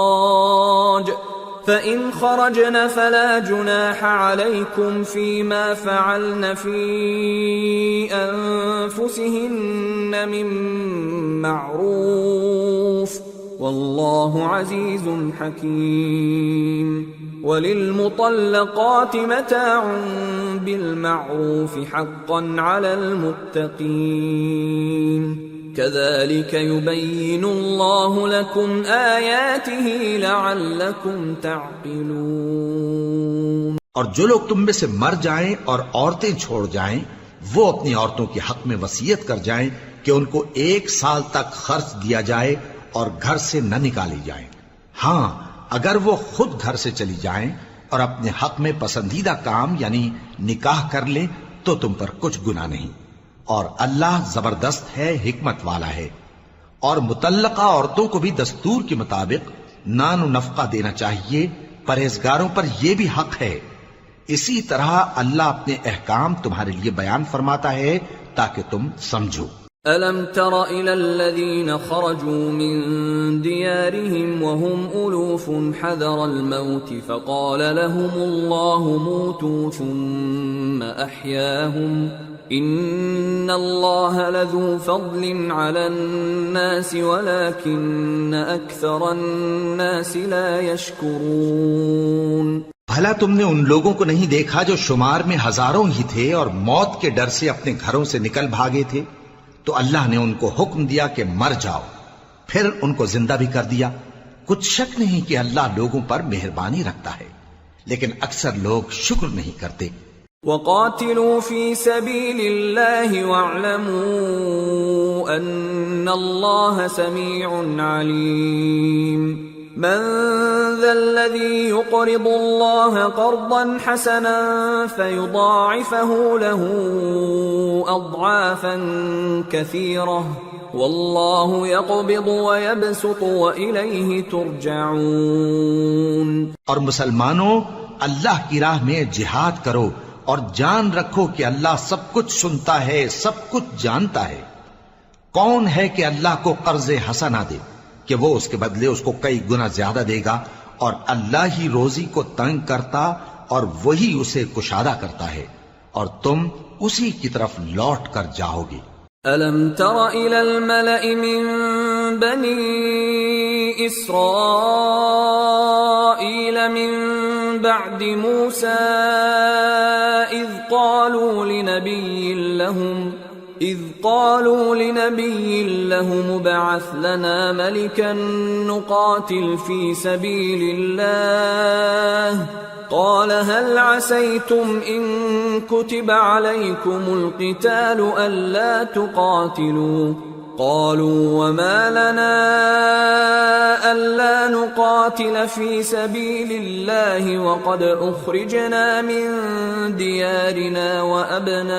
فإن خرجن فلا جناح عليكم فيما فعلن في أنفسهن من معروف والله عزيز حكيم وللمطلقات متاع بالمعروف حقا على المتقين كذلك يبين الله لكم آياته لعلكم تعقلون۔ اور جو لوگ تم میں سے مر جائیں اور عورتیں چھوڑ جائیں وہ اپنی عورتوں کے حق میں وصیت کر جائیں کہ ان کو 1 سال تک خرچ دیا جائے اور گھر سے نہ نکالی جائیں۔ ہاں اگر وہ خود گھر سے چلی جائیں اور اپنے حق میں پسندیدہ کام یعنی نکاح کر لیں تو تم پر کچھ گناہ نہیں، اور اللہ زبردست ہے، حکمت والا ہے۔ اور مطلقہ عورتوں کو بھی دستور کے مطابق نان و نفقہ دینا چاہیے، پرہیزگاروں پر یہ بھی حق ہے۔ اسی طرح اللہ اپنے احکام تمہارے لیے بیان فرماتا ہے تاکہ تم سمجھو۔ أَلَمْ تَرَ إِلَى الَّذِينَ خَرَجُوا مِن دِيَارِهِمْ وَهُمْ أُلُوفٌ حَذَرَ الْمَوْتِ فَقَالَ لَهُمُ اللَّهُ مُوتُوا ثُمَّ أَحْيَاهُمْ إِنَّ اللَّهَ لَذُو فَضْلٍ عَلَى النَّاسِ وَلَكِنَّ أَكْثَرَ النَّاسِ لَا يَشْكُرُونَ۔ بھلا تم نے ان لوگوں کو نہیں دیکھا جو شمار میں ہزاروں ہی تھے اور موت کے ڈر سے اپنے گھروں سے نکل بھاگے تھے؟ تو اللہ نے ان کو حکم دیا کہ مر جاؤ، پھر ان کو زندہ بھی کر دیا۔ کچھ شک نہیں کہ اللہ لوگوں پر مہربانی رکھتا ہے، لیکن اکثر لوگ شکر نہیں کرتے۔ وَقَاتِلُوا فِي سَبِيلِ اللَّهِ وَاعْلَمُوا أَنَّ اللَّهَ سَمِيعٌ عَلِيمٌ۔ من ذا الذي يقرض الله قرضا حسنا فيضاعفه له أضعافا كثيرة والله يقبض ويبسط وإليه ترجعون۔ اور مسلمانوں اللہ کی راہ میں جہاد کرو اور جان رکھو کہ اللہ سب کچھ سنتا ہے، سب کچھ جانتا ہے۔ کون ہے کہ اللہ کو قرض حسنہ دے کہ وہ اس کے بدلے اس کو کئی گنا زیادہ دے گا، اور اللہ ہی روزی کو تنگ کرتا اور وہی اسے کشادہ کرتا ہے، اور تم اسی کی طرف لوٹ کر جاؤ گے۔ أَلَمْ تَرَ إِلَى الْمَلَإِ مِن بَنِي إِسْرَائِيلَ مِن بَعْدِ مُوسَىٰ إِذْ قالوا لنبي لهم ابعث لنا ملكا نقاتل في سبيل الله قال هل عسيتم إن كتب عليكم القتال ألا تقاتلوا قالوا وما لنا ألا نقاتل في سبيل الله وقد أخرجنا من ديارنا وأبنائنا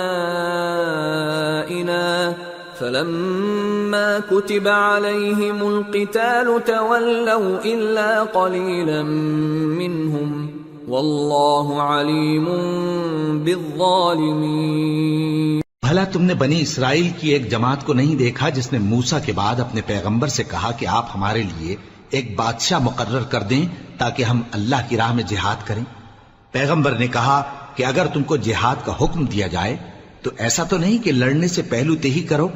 فلما كتب عليهم القتال تولوا إلا قليلا منهم والله عليم بالظالمين۔ بھلا تم نے بنی اسرائیل کی ایک جماعت کو نہیں دیکھا جس نے موسیٰ کے بعد اپنے پیغمبر سے کہا کہ آپ ہمارے لیے ایک بادشاہ مقرر کر دیں تاکہ ہم اللہ کی راہ میں جہاد کریں؟ پیغمبر نے کہا کہ اگر تم کو جہاد کا حکم دیا جائے تو ایسا تو نہیں کہ لڑنے سے پہلو تہی کرو۔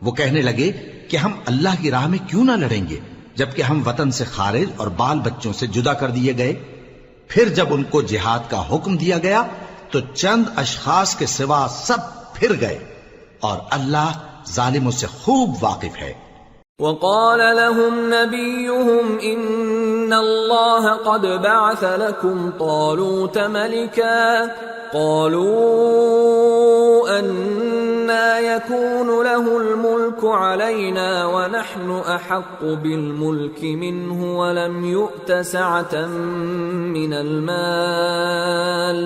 وہ کہنے لگے کہ ہم اللہ کی راہ میں کیوں نہ لڑیں گے جبکہ ہم وطن سے خارج اور بال بچوں سے جدا کر دیے گئے۔ پھر جب ان کو جہاد کا حکم دیا گیا تو چند اشخاص کے سوا سب پھر گئے، اور اللہ ظالموں سے خوب واقف ہے۔ وقال لهم نبيهم إن الله قد بعث لكم طالوت ملكا قالوا أنا يكون له الملك علينا ونحن أحق بالملك منه ولم يؤت سعة من المال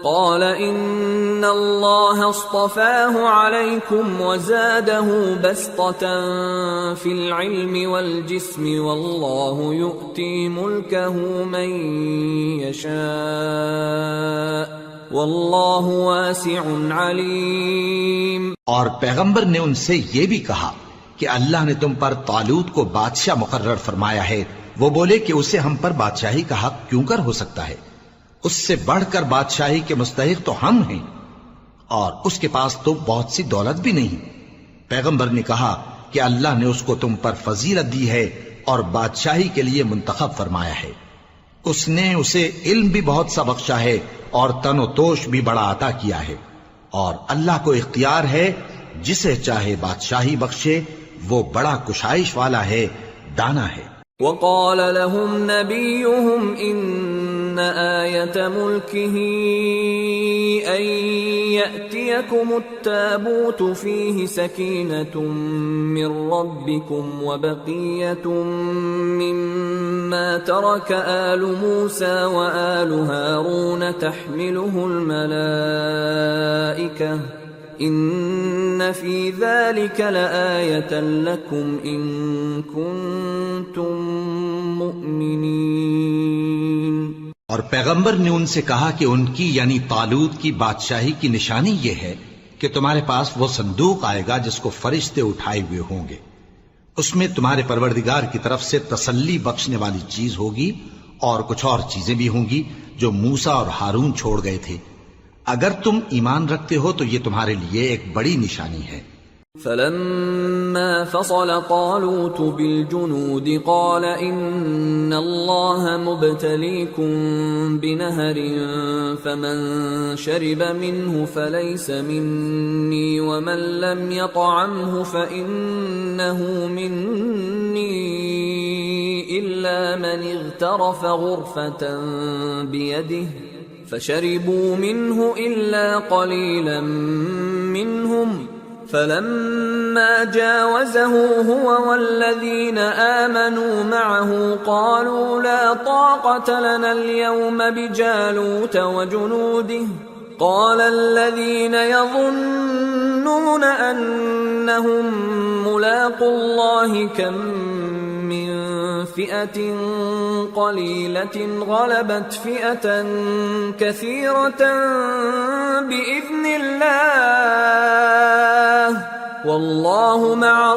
قال إن الله اصطفاه عليكم وزاده بسطة في العلم والجسم والله يؤتي ملكه من يشاء واللہ واسع علیم۔ اور پیغمبر نے ان سے یہ بھی کہا کہ اللہ نے تم پر طالوت کو بادشاہ مقرر فرمایا ہے۔ وہ بولے کہ اسے ہم پر بادشاہی کا حق کیوں کر ہو سکتا ہے؟ اس سے بڑھ کر بادشاہی کے مستحق تو ہم ہیں، اور اس کے پاس تو بہت سی دولت بھی نہیں۔ پیغمبر نے کہا کہ اللہ نے اس کو تم پر فضیلت دی ہے اور بادشاہی کے لیے منتخب فرمایا ہے۔ اس نے اسے علم بھی بہت سا بخشا ہے اور تن و توش بھی بڑا عطا کیا ہے، اور اللہ کو اختیار ہے جسے چاہے بادشاہی بخشے، وہ بڑا کشائش والا ہے، دانا ہے۔ وقال لهم نبيهم إن آية ملكه أن يأتيكم التابوت فيه سكينة من ربكم وبقية مما ترك آل موسى وآل هارون تحمله الملائكة ان فی ذلک لآیۃ لکم ان کنتم مؤمنین۔ اور پیغمبر نے ان سے کہا کہ ان کی یعنی طالوت کی بادشاہی کی نشانی یہ ہے کہ تمہارے پاس وہ صندوق آئے گا جس کو فرشتے اٹھائے ہوئے ہوں گے، اس میں تمہارے پروردگار کی طرف سے تسلی بخشنے والی چیز ہوگی اور کچھ اور چیزیں بھی ہوں گی جو موسیٰ اور ہارون چھوڑ گئے تھے۔ اگر تم ایمان رکھتے ہو تو یہ تمہارے لیے ایک بڑی نشانی ہے۔ فلما فصل طالوت بالجنود قال ان اللہ مبتلیکم بنہر فمن شرب منه فلیس منی ومن لم يطعمه فإنه منی الا من اغترف غرفة بیده فشربوا منه إلا قليلا منهم فلما جاوزه هو والذين آمنوا معه قالوا لا طاقة لنا اليوم بجالوت وجنوده قال الذين يظنون أنهم ملاقو الله كم من فئة قليلة غلبت فئة كثيرة بإذن الله والله مع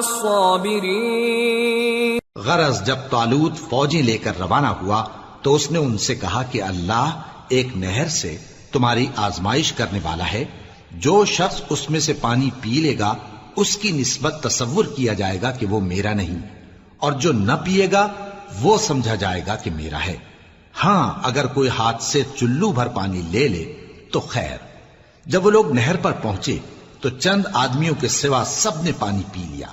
الصابرين۔ غرض جب طالوت فوجیں لے کر روانہ ہوا تو اس نے ان سے کہا کہ اللہ ایک نہر سے تمہاری آزمائش کرنے والا ہے، جو شخص اس میں سے پانی پی لے گا اس کی نسبت تصور کیا جائے گا کہ وہ میرا نہیں، اور جو نہ پیے گا وہ سمجھا جائے گا کہ میرا ہے۔ ہاں اگر کوئی ہاتھ سے چلو بھر پانی لے لے تو خیر۔ جب وہ لوگ نہر پر پہنچے تو چند آدمیوں کے سوا سب نے پانی پی لیا۔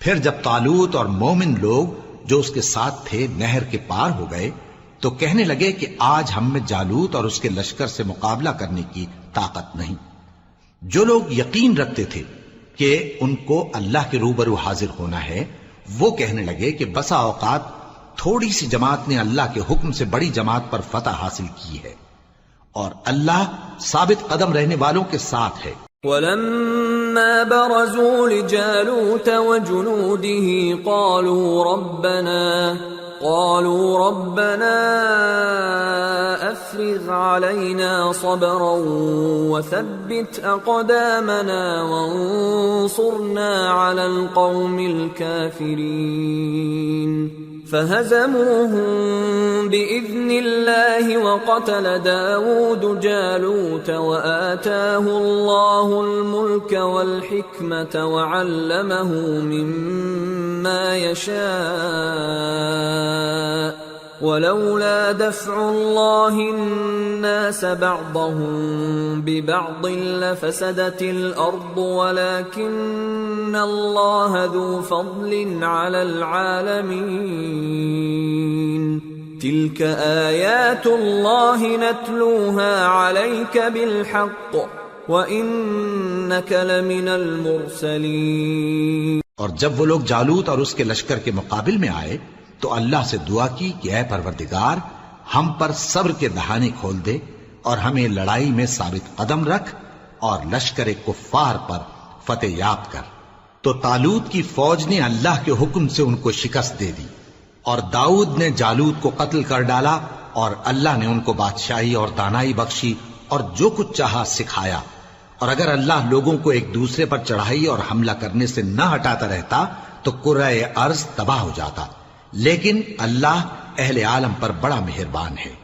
پھر جب طالوت اور مومن لوگ جو اس کے ساتھ تھے نہر کے پار ہو گئے تو کہنے لگے کہ آج ہم میں جالوت اور اس کے لشکر سے مقابلہ کرنے کی طاقت نہیں۔ جو لوگ یقین رکھتے تھے کہ ان کو اللہ کے روبرو حاضر ہونا ہے، وہ کہنے لگے کہ بسا اوقات تھوڑی سی جماعت نے اللہ کے حکم سے بڑی جماعت پر فتح حاصل کی ہے، اور اللہ ثابت قدم رہنے والوں کے ساتھ ہے۔ وَلَمَّا بَرَزُوا لِجَالُوتَ وَجُنُودِهِ قالوا ربنا افرغ علينا صبرا وثبت اقدامنا وانصرنا على القوم الكافرين فهزموهم باذن الله وقتل داود جالوت وآتاه الله الملك والحكمة وعلمه مما يشاء ولولا دفع الله الناس بعضهم ببعض لفسدت الأرض ولكن الله ذو فضل على العالمين تلك آيات الله نتلوها عليك بالحق وإنك لمن المرسلين۔ اور جب وہ لوگ جالوت اور اس کے لشکر کے مقابل میں آئے تو اللہ سے دعا کی کہ اے پروردگار ہم پر صبر کے دہانے کھول دے اور ہمیں لڑائی میں ثابت قدم رکھ اور لشکر کفار پر فتح یاب کر۔ تو طالوت کی فوج نے اللہ کے حکم سے ان کو شکست دے دی، اور داؤد نے جالوت کو قتل کر ڈالا، اور اللہ نے ان کو بادشاہی اور دانائی بخشی اور جو کچھ چاہا سکھایا۔ اور اگر اللہ لوگوں کو ایک دوسرے پر چڑھائی اور حملہ کرنے سے نہ ہٹاتا رہتا تو کرۂ ارض تباہ ہو جاتا، لیکن اللہ اہل عالم پر بڑا مہربان ہے۔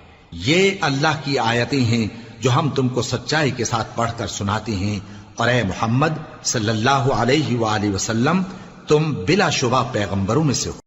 یہ اللہ کی آیتیں ہیں جو ہم تم کو سچائی کے ساتھ پڑھ کر سناتے ہیں، اور اے محمد صلی اللہ علیہ وآلہ وسلم تم بلا شبہ پیغمبروں میں سے ہو۔